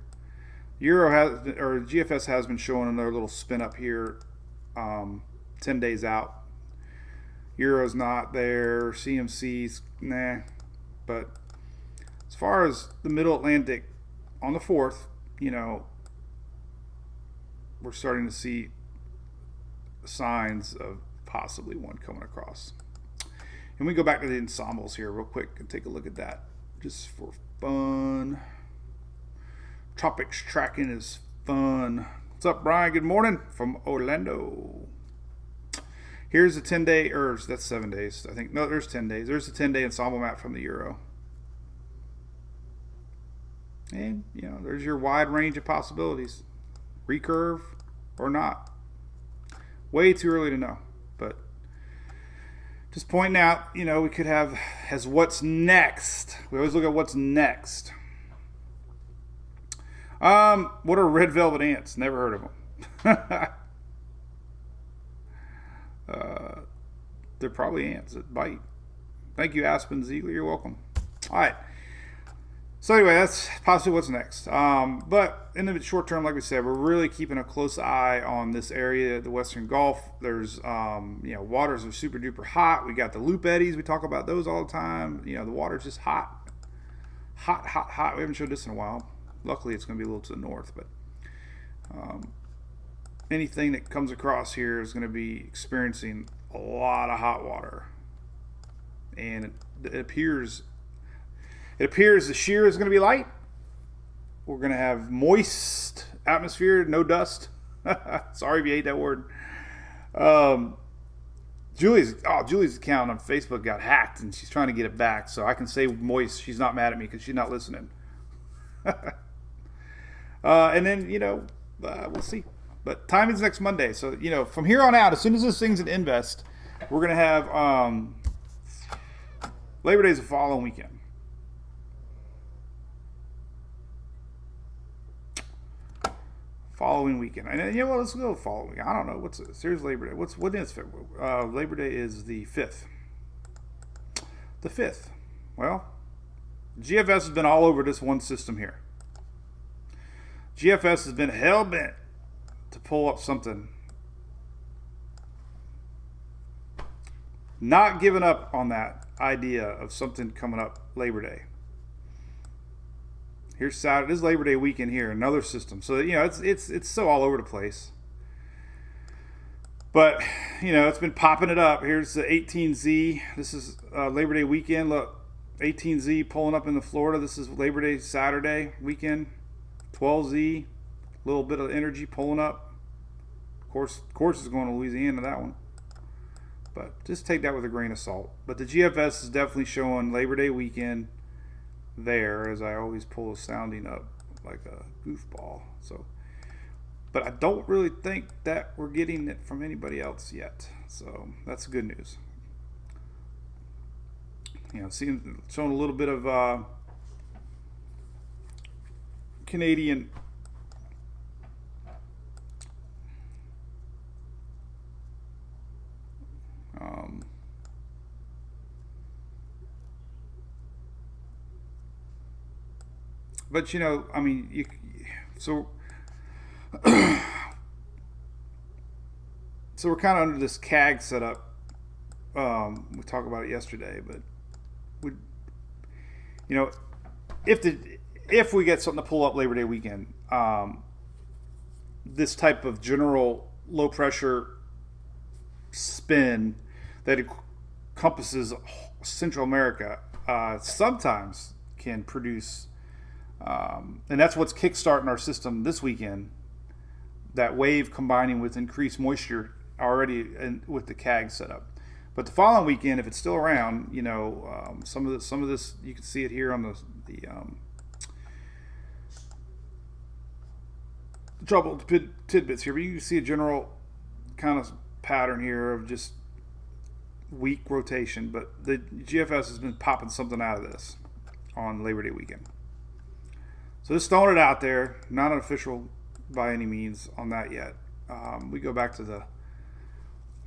GFS has been showing another little spin up here 10 days out. Euro's not there. CMC's nah. But as far as the middle Atlantic on the 4th, we're starting to see signs of possibly one coming across. And we go back to the ensembles here real quick and take a look at that just for fun. Tropics tracking is fun. What's up, Brian? Good morning from Orlando. Here's the 10-day, or that's 7 days. I think, no, there's 10 days. There's the 10-day ensemble map from the Euro. And, there's your wide range of possibilities. Recurve or not. Way too early to know. But just pointing out, we could have as what's next. We always look at what's next. What are red velvet ants? Never heard of them. They're probably ants that bite. Thank you, Aspen Ziegler. You're welcome. All right. So anyway, that's possibly what's next. But in the short term, like we said, we're really keeping a close eye on this area, the Western Gulf. There's, waters are super duper hot. We got the loop eddies. We talk about those all the time. The water's just hot. Hot, hot, hot. We haven't showed this in a while. Luckily, it's going to be a little to the north, but anything that comes across here is going to be experiencing a lot of hot water. And it appears the shear is going to be light. We're going to have moist atmosphere, no dust. Sorry if you hate that word. Julie's account on Facebook got hacked, and she's trying to get it back, so I can say moist. She's not mad at me because she's not listening. And then, we'll see. But timing's next Monday. So, from here on out, as soon as this thing's an invest, we're going to have Labor Day's the following weekend. Following weekend. And let's go following. I don't know. Here's Labor Day. What is Labor Day is the 5th. The 5th. Well, GFS has been all over this one system here. GFS has been hell-bent to pull up something. Not giving up on that idea of something coming up Labor Day. Here's Saturday. This is Labor Day weekend here. Another system. So it's so all over the place. But it's been popping it up. Here's the 18Z. This is Labor Day weekend. Look, 18Z pulling up into Florida. This is Labor Day Saturday weekend. 12Z, a little bit of energy pulling up. Of course, is going to Louisiana, that one. But just take that with a grain of salt. But the GFS is definitely showing Labor Day weekend there, as I always pull a sounding up like a goofball. But I don't really think that we're getting it from anybody else yet. So that's good news. Showing a little bit of Canadian but so we're kind of under this CAG setup. We talked about it yesterday, but if we get something to pull up Labor Day weekend, this type of general low pressure spin that encompasses Central America sometimes can produce, and that's what's kickstarting our system this weekend. That wave combining with increased moisture already with the CAG setup. But the following weekend, if it's still around, some of this you can see it here on the trouble tidbits here. But you can see a general kind of pattern here of just weak rotation. But the GFS has been popping something out of this on Labor Day weekend. So just throwing it out there, not an official by any means on that yet. We go back to the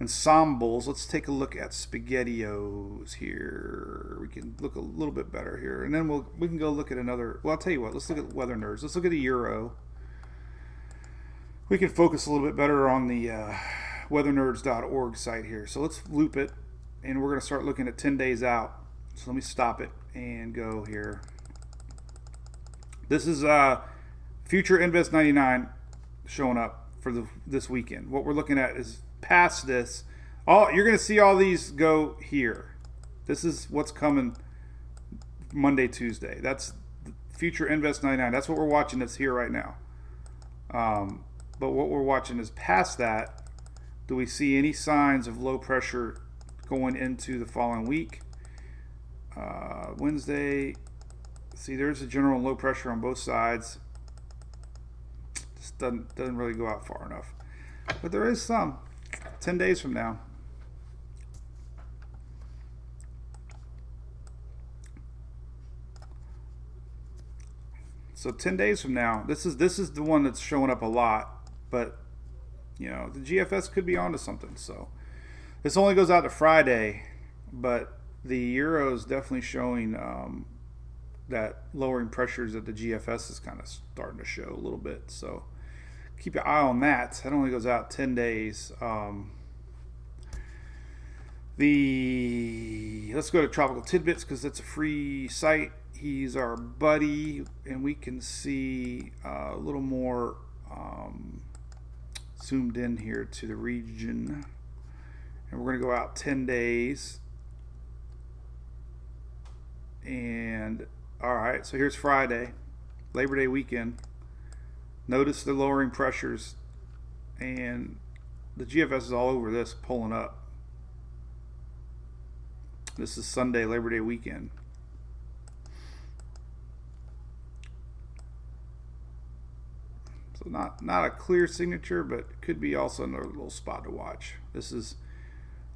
Ensembles. Let's take a look at SpaghettiOs here. We can look a little bit better here, and then we can go look at another. Well, I'll tell you what. Let's look at Weather Nerds. Let's look at the Euro. We can focus a little bit better on the weathernerds.org site here. So let's loop it, and we're going to start looking at 10 days out. So let me stop it and go here. This is Future Invest 99 showing up for this weekend. What we're looking at is past this. You're going to see all these go here. This is what's coming Monday, Tuesday. That's Future Invest 99. That's what we're watching. That's here right now. But what we're watching is past that. Do we see any signs of low pressure going into the following week? Wednesday. See, there's a general low pressure on both sides. Just doesn't really go out far enough. But there is some. 10 days from now. So 10 days from now, this is the one that's showing up a lot, but the GFS could be onto something. So this only goes out to Friday, but the Euro is definitely showing that lowering pressures at the GFS is kind of starting to show a little bit. So keep your eye on that. That only goes out 10 days. Let's go to Tropical Tidbits because it's a free site. He's our buddy, and we can see a little more zoomed in here to the region. And we're going to go out 10 days. And all right, so here's Friday, Labor Day weekend. Notice the lowering pressures, and the GFS is all over this, pulling up. This is Sunday, Labor Day weekend. So not a clear signature, but it could be also another little spot to watch. This is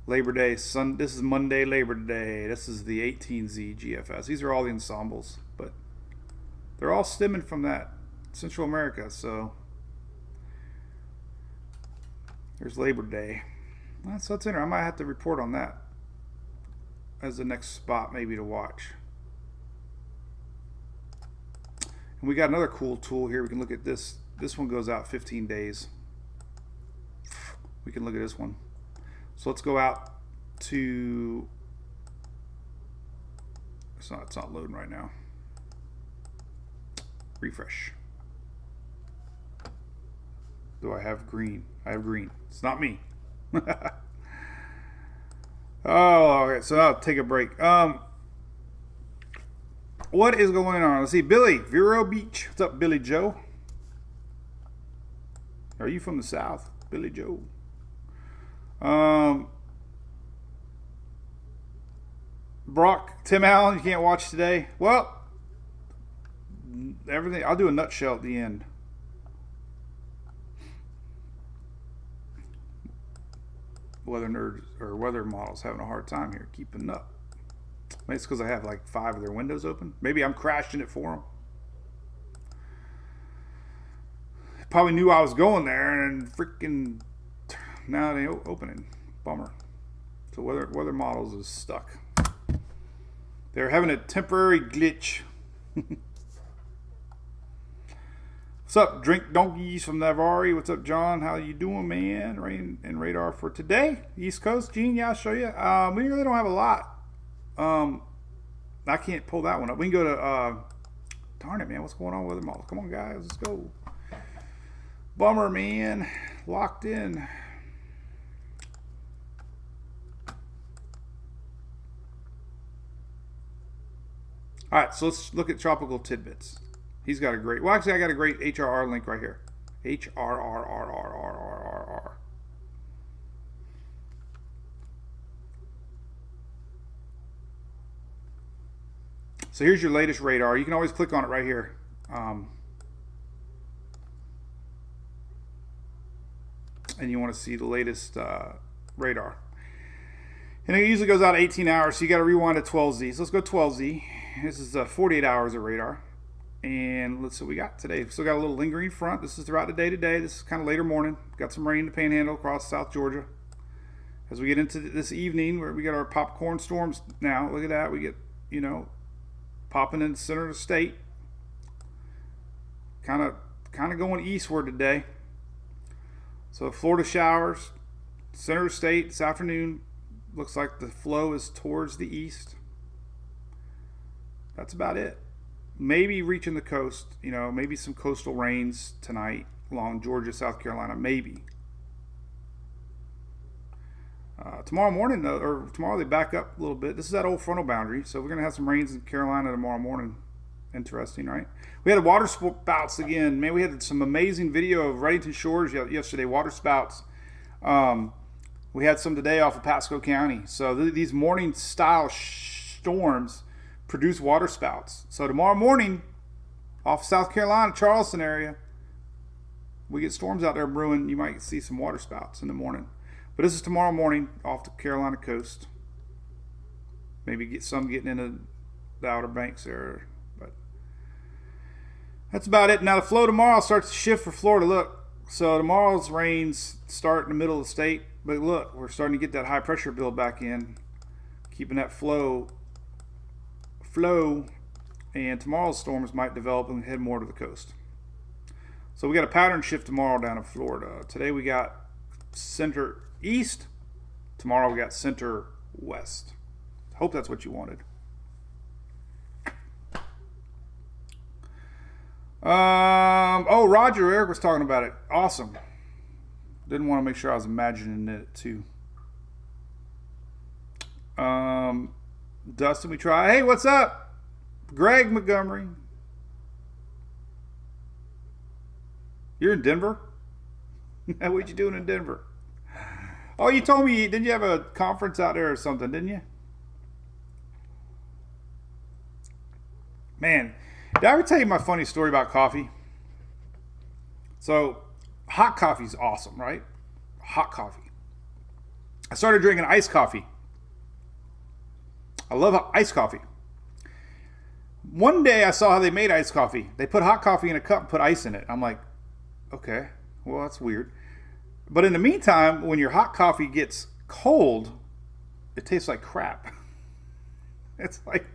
Labor Day, this is Monday, Labor Day. This is the 18Z GFS. These are all the ensembles, but they're all stemming from that Central America. So there's Labor Day. That's interesting. I might have to report on that as the next spot maybe to watch. And we got another cool tool here. We can look at this. This one goes out 15 days. We can look at this one. So let's go out to, it's not loading right now. Refresh. Do I have green? I have green. It's not me. Oh, okay. So I'll take a break. What is going on? Let's see. Billy, Vero Beach. What's up, Billy Joe? Are you from the South? Billy Joe. Brock, Tim Allen, you can't watch today. Well, everything. I'll do a nutshell at the end. Weather nerds or weather models having a hard time here keeping up. Maybe it's because I have like 5 of their windows open. Maybe I'm crashing it for them. Probably knew I was going there and freaking now they opening. Bummer. So weather models is stuck. They're having a temporary glitch. What's up, Drink Donkeys from Navarre? What's up, John? How you doing, man? Rain and radar for today. East Coast, Gene. Yeah, I'll show you. We really don't have a lot. I can't pull that one up. We can go to. Darn it, man! What's going on with weather models? Come on, guys, let's go. Bummer, man. Locked in. All right, so let's look at Tropical Tidbits. He's got a great, well, actually, I got a great HRR link right here. HRRRRRRRR. So here's your latest radar. You can always click on it right here. And you want to see the latest radar. And it usually goes out 18 hours, so you got to rewind to 12Z. So let's go 12Z. This is 48 hours of radar. And let's see what we got today. Still got a little lingering front. This is throughout the day today. This is kind of later morning. Got some rain in the Panhandle across South Georgia. As we get into this evening, where we got our popcorn storms now. Look at that. We get, you know, popping in the center of the state. Kind of going eastward today. So Florida showers, center of the state this afternoon. Looks like the flow is towards the east. That's about it. Maybe reaching the coast, you know, maybe some coastal rains tonight along Georgia, South Carolina, maybe. Tomorrow morning, though, or tomorrow they back up a little bit. This is that old frontal boundary, so we're going to have some rains in Carolina tomorrow morning. Interesting, right? We had water spouts again. Man, we had some amazing video of Reddington Shores yesterday, water spouts. We had some today off of Pasco County. So these morning style storms produce water spouts. So tomorrow morning, off South Carolina, Charleston area, we get storms out there brewing. You might see some water spouts in the morning. But this is tomorrow morning off the Carolina coast. Maybe get some getting into the Outer Banks there. But that's about it. Now the flow tomorrow starts to shift for Florida. Look, so tomorrow's rains start in the middle of the state. But look, we're starting to get that high pressure build back in. Keeping that flow and tomorrow's storms might develop and head more to the coast. So we got a pattern shift tomorrow down in Florida. Today we got center east. Tomorrow we got center west. Hope that's what you wanted. Oh, Roger, Eric was talking about it. Awesome. Didn't want to make sure I was imagining it too. Dustin, we try. Hey, what's up? Greg Montgomery. You're in Denver? What you doing in Denver? Oh, you told me, didn't you have a conference out there or something, didn't you? Man, did I ever tell you my funny story about coffee? So, hot coffee is awesome, right? Hot coffee. I started drinking iced coffee. I love iced coffee. One day I saw how they made iced coffee. They put hot coffee in a cup and put ice in it. I'm like, okay, well, that's weird. But in the meantime, when your hot coffee gets cold, it tastes like crap. It's like,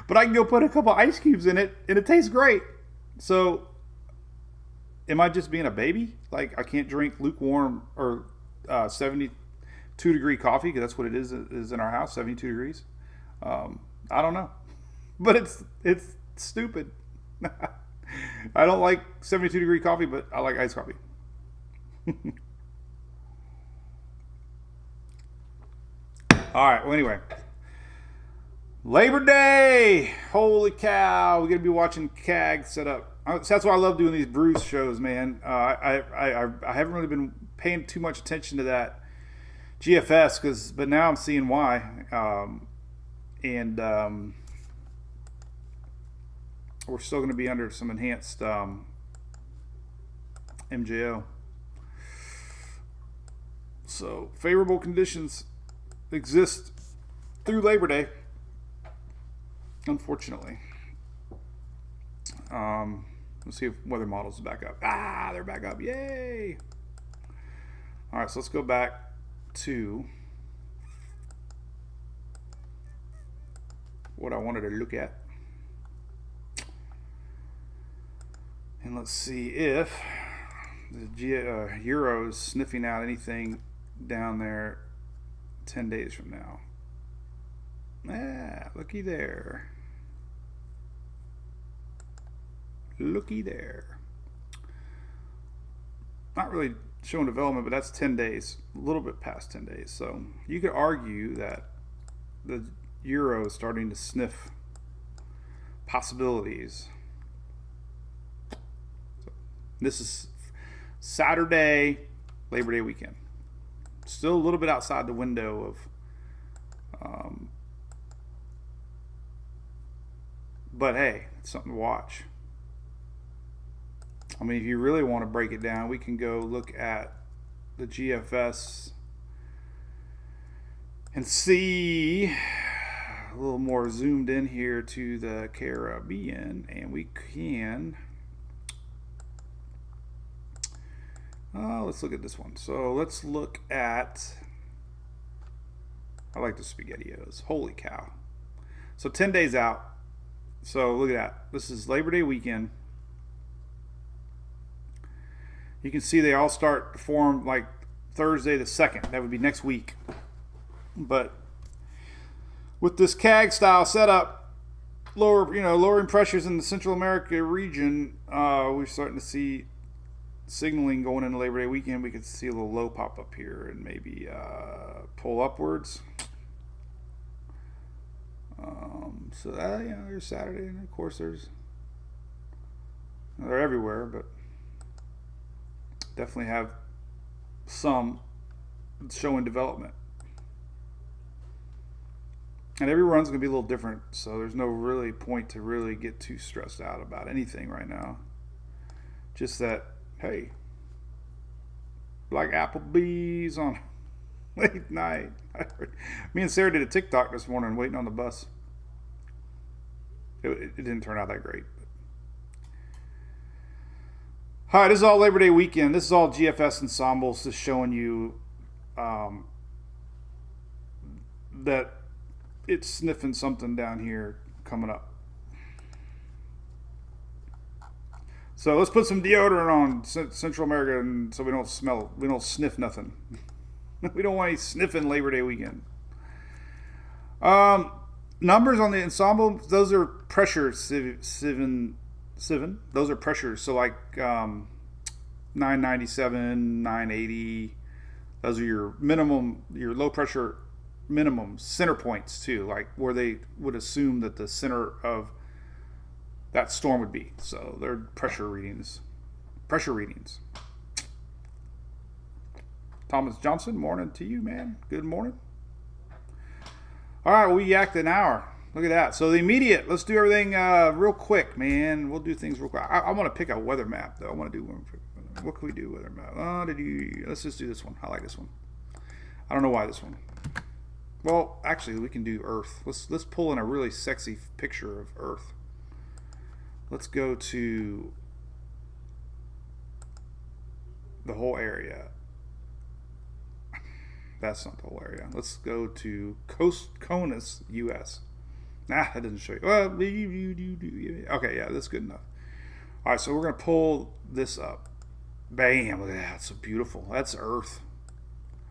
but I can go put a couple ice cubes in it and it tastes great. So, am I just being a baby? Like, I can't drink lukewarm or 72 degree coffee, because that's what it is in our house, 72 degrees. I don't know. But it's stupid. I don't like 72 degree coffee, but I like iced coffee. All right. Well, anyway, Labor Day. Holy cow! We're gonna be watching CAG set up. That's why I love doing these Brew shows, man. I haven't really been paying too much attention to that GFS, but now I'm seeing why. We're still going to be under some enhanced MJO. So favorable conditions exist through Labor Day, unfortunately. Let's see if weather models are back up. They're back up. Yay! All right, so let's go back to what I wanted to look at. And let's see if the Euro is sniffing out anything down there 10 days from now. Looky there. Looky there. Not really showing development, but that's 10 days. A little bit past 10 days. So you could argue that the Euro is starting to sniff possibilities. This is Saturday, Labor Day weekend. Still a little bit outside the window of, but hey, it's something to watch. I mean, if you really want to break it down, we can go look at the GFS and see a little more zoomed in here to the Caribbean, and we can. Let's look at this one. So let's look at, I like the SpaghettiOs. Holy cow. So 10 days out. So look at that. This is Labor Day weekend. You can see they all start to form like Thursday the 2nd. That would be next week. But with this CAG style setup, lowering pressures in the Central America region, we're starting to see signaling going into Labor Day weekend. We could see a little low pop up here and maybe pull upwards. So there's Saturday, and of course they're everywhere, but definitely have some showing development. And every run's going to be a little different, so there's no really point to really get too stressed out about anything right now. Just that, hey, like Applebee's on late night. Me and Sarah did a TikTok this morning waiting on the bus. It didn't turn out that great. All right, this is all Labor Day weekend. This is all GFS Ensembles, just showing you that it's sniffing something down here coming up. So let's put some deodorant on Central America, and so we don't sniff nothing. We don't want any sniffing Labor Day weekend. Numbers on the ensemble, those are pressure seven. Those are pressures. So like 997, 980. Those are your minimum, your low pressure minimum center points too, like where they would assume that the center of that storm would be. So they're pressure readings. Thomas Johnson, morning to you, man. Good morning. All right, we yacked an hour. Look at that. So the immediate, let's do everything real quick, man. We'll do things real quick. I want to pick a weather map, though. I want to do one. What can we do weather map? Let's just do this one. I like this one. I don't know why this one. Well, actually, we can do Earth. Let's pull in a really sexy picture of Earth. Let's go to the whole area. That's not the whole area. Let's go to CONUS, US. Nah, that doesn't show you. Well, okay, yeah, that's good enough. All right, so we're going to pull this up. Bam, look at that. It's so beautiful. That's Earth.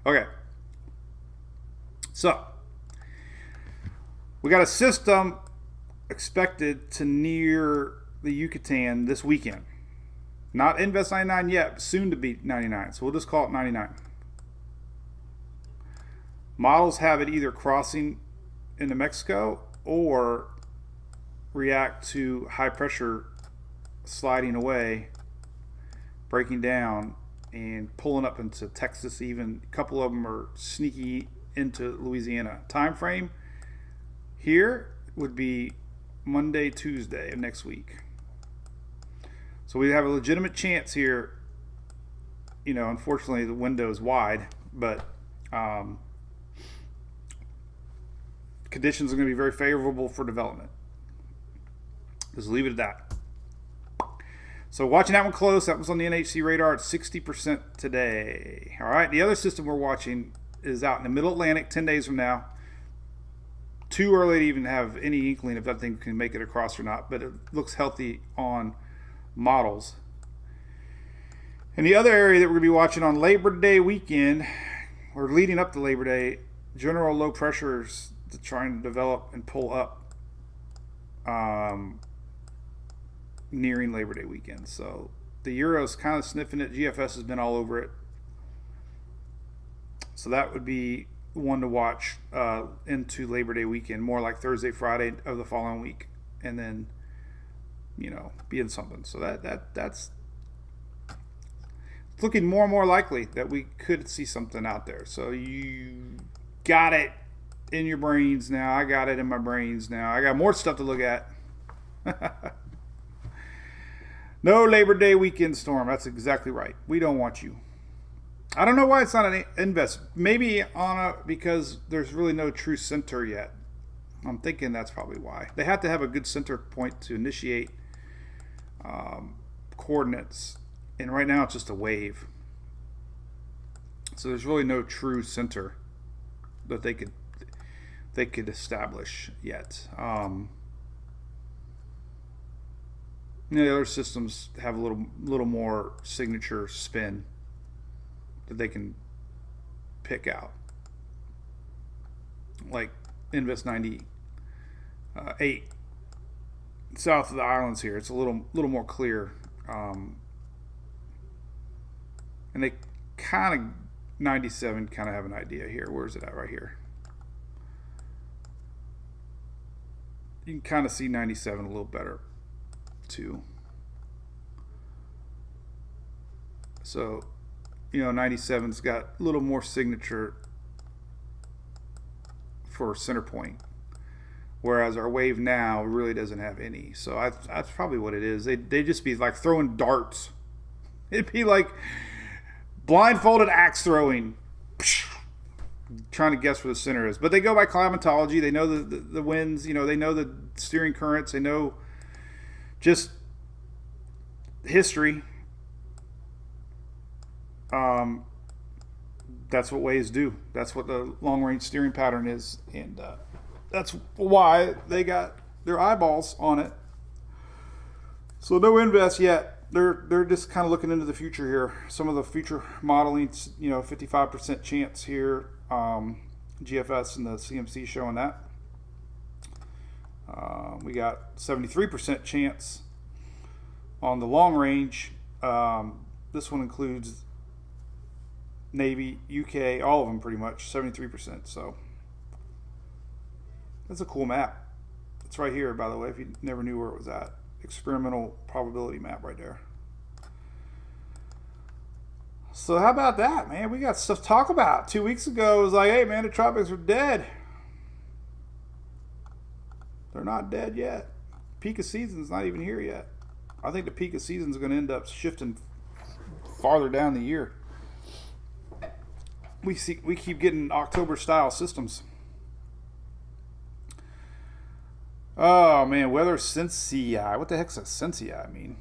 Okay. So, we got a system expected to near the Yucatan this weekend. Not Invest 99 yet, soon to be 99. So we'll just call it 99. Models have it either crossing into Mexico or react to high pressure sliding away, breaking down, and pulling up into Texas. Even a couple of them are sneaky into Louisiana. Time frame here would be Monday, Tuesday of next week. So we have a legitimate chance here. You know, unfortunately the window is wide, but conditions are going to be very favorable for development. Just leave it at that. So watching that one close, that was on the NHC radar at 60% today. All right, the other system we're watching is out in the middle Atlantic 10 days from now. Too early to even have any inkling if that thing can make it across or not, but it looks healthy on models. And the other area that we're going to be watching on Labor Day weekend, or leading up to Labor Day, general low pressures to trying to develop and pull up nearing Labor Day weekend. So the Euro's kind of sniffing it. GFS has been all over it. So that would be one to watch into Labor Day weekend, more like Thursday, Friday of the following week, and then, you know, being something. So that's it's looking more and more likely that we could see something out there. So you got it in your brains now. I got it in my brains now. I got more stuff to look at. No Labor Day weekend storm. That's exactly right. We don't want you. I don't know why it's not an invest. Maybe because there's really no true center yet. I'm thinking that's probably why. They have to have a good center point to initiate coordinates. And right now it's just a wave. So there's really no true center that they could establish yet. The other systems have a little more signature spin that they can pick out, like Invest 98 south of the islands here. It's a little more clear, and they kind of 97 kind of have an idea here. Where's it at? Right here. You can kind of see 97 a little better too. So, you know, 97's got a little more signature for center point, whereas our wave now really doesn't have any. So that's probably what it is. They just be like throwing darts. It'd be like blindfolded axe throwing, trying to guess where the center is. But they go by climatology. They know the winds. You know, they know the steering currents. They know just history. That's what waves do. That's what the long-range steering pattern is, and that's why they got their eyeballs on it. So no invest yet. they're just kind of looking into the future here. Some of the future modeling, 55% chance here. GFS and the CMC showing that. We got 73% chance on the long range. This one includes Navy, UK, all of them pretty much, 73%. So that's a cool map. It's right here, by the way, if you never knew where it was at. Experimental probability map right there. So how about that, man? We got stuff to talk about. 2 weeks ago, it was like, hey, man, the tropics are dead. They're not dead yet. Peak of season's not even here yet. I think the peak of season's going to end up shifting farther down the year. We keep getting October-style systems. Oh, man, weather Sensei. What the heck's a Sensei mean?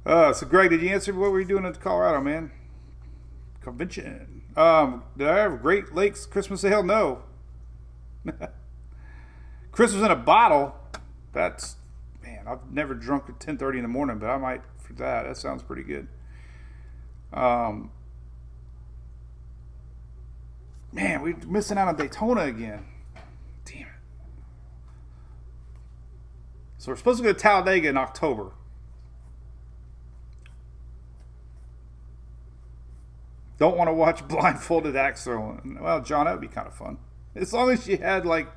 So Greg, did you answer what were you doing in Colorado, man? Convention. Did I have Great Lakes Christmas sale? No. Christmas in a bottle. That's, man, I've never drunk at 10:30 in the morning, but I might for that. That sounds pretty good. Man, we're missing out on Daytona again. Damn it. So we're supposed to go to Talladega in October. Don't want to watch blindfolded axe throwing. Well, John, that would be kind of fun. As long as you had like...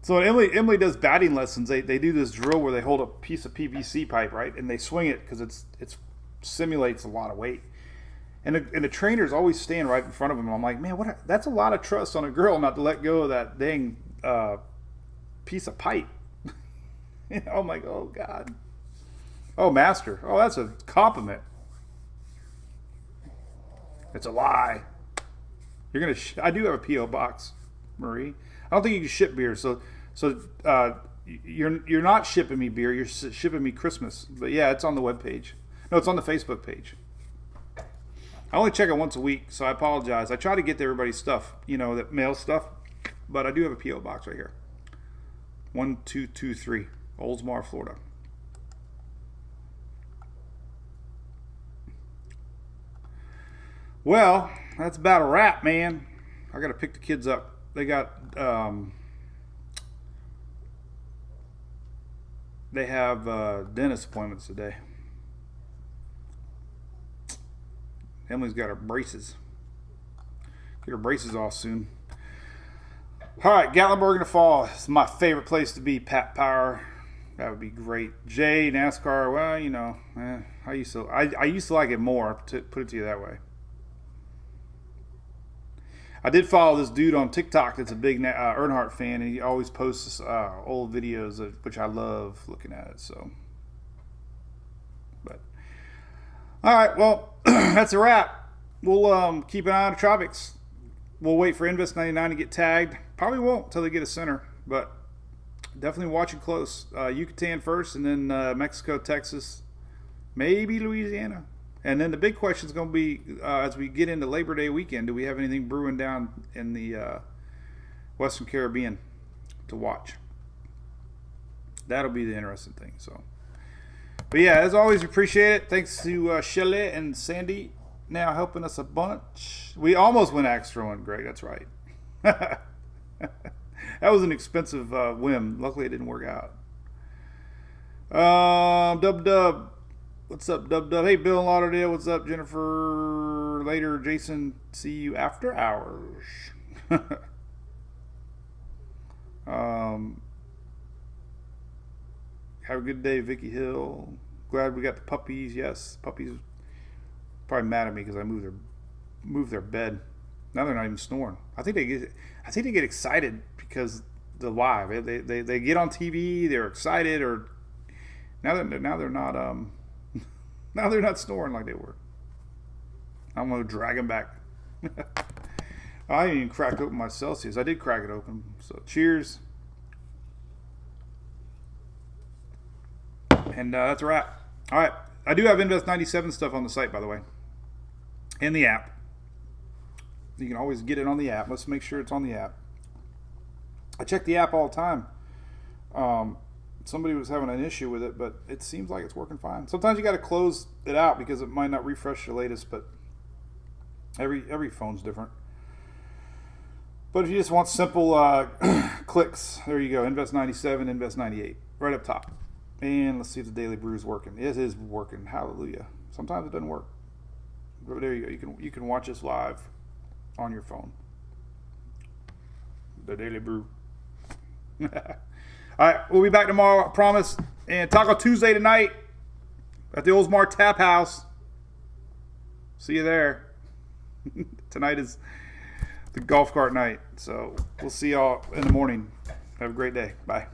So Emily does batting lessons. They do this drill where they hold a piece of PVC pipe, right? And they swing it because it simulates a lot of weight. And the trainers always stand right in front of them. And I'm like, man, that's a lot of trust on a girl not to let go of that dang piece of pipe. I'm like, oh, God. Oh, master. Oh, that's a compliment. It's a lie. You're gonna. I do have a PO box, Marie. I don't think you can ship beer. So you're not shipping me beer. You're shipping me Christmas. But yeah, it's on the webpage. No, it's on the Facebook page. I only check it once a week, so I apologize. I try to get to everybody's stuff, that mail stuff. But I do have a PO box right here. 1223, Oldsmar, Florida. Well, that's about a wrap, man. I got to pick the kids up. They got, they have dentist appointments today. Emily's got her braces. Get her braces off soon. All right, Gatlinburg in the fall. It's my favorite place to be. Pat Power. That would be great. Jay, NASCAR. Well, I used to like it more. To put it to you that way. I did follow this dude on TikTok that's a big Earnhardt fan, and he always posts old videos, which I love looking at it. So, but all right, well, that's a wrap. We'll keep an eye on the tropics. We'll wait for Invest 99 to get tagged. Probably won't until they get a center, but definitely watching close. Yucatan first, and then Mexico, Texas, maybe Louisiana. And then the big question is going to be, as we get into Labor Day weekend, do we have anything brewing down in the Western Caribbean to watch? That'll be the interesting thing. So, but yeah, as always, appreciate it. Thanks to Shelley and Sandy now helping us a bunch. We almost went axe throwing, Greg. That's right. That was an expensive whim. Luckily, it didn't work out. Dub. What's up, Dub? Hey, Bill in Lauderdale. What's up, Jennifer? Later, Jason. See you after hours. Have a good day, Vicky Hill. Glad we got the puppies. Yes, puppies probably mad at me because I moved their bed. Now they're not even snoring. I think they get excited because the live. They get on TV. They're excited, or now they're not. Now they're not snoring like they were. I'm going to drag them back. I didn't even crack open my Celsius. I did crack it open. So cheers. And that's a wrap. All right. I do have Invest 97 stuff on the site, by the way. In the app. You can always get it on the app. Let's make sure it's on the app. I check the app all the time. Somebody was having an issue with it, but it seems like it's working fine. Sometimes you got to close it out because it might not refresh the latest, but every phone's different. But if you just want simple clicks, there you go. Invest 97, invest 98, right up top. And let's see if the Daily Brew is working. It is working. Hallelujah. Sometimes it doesn't work. But there you go. You can watch us live on your phone. The Daily Brew. All right, we'll be back tomorrow, I promise. And Taco Tuesday tonight at the Oldsmar Tap House. See you there. Tonight is the golf cart night. So we'll see y'all in the morning. Have a great day. Bye.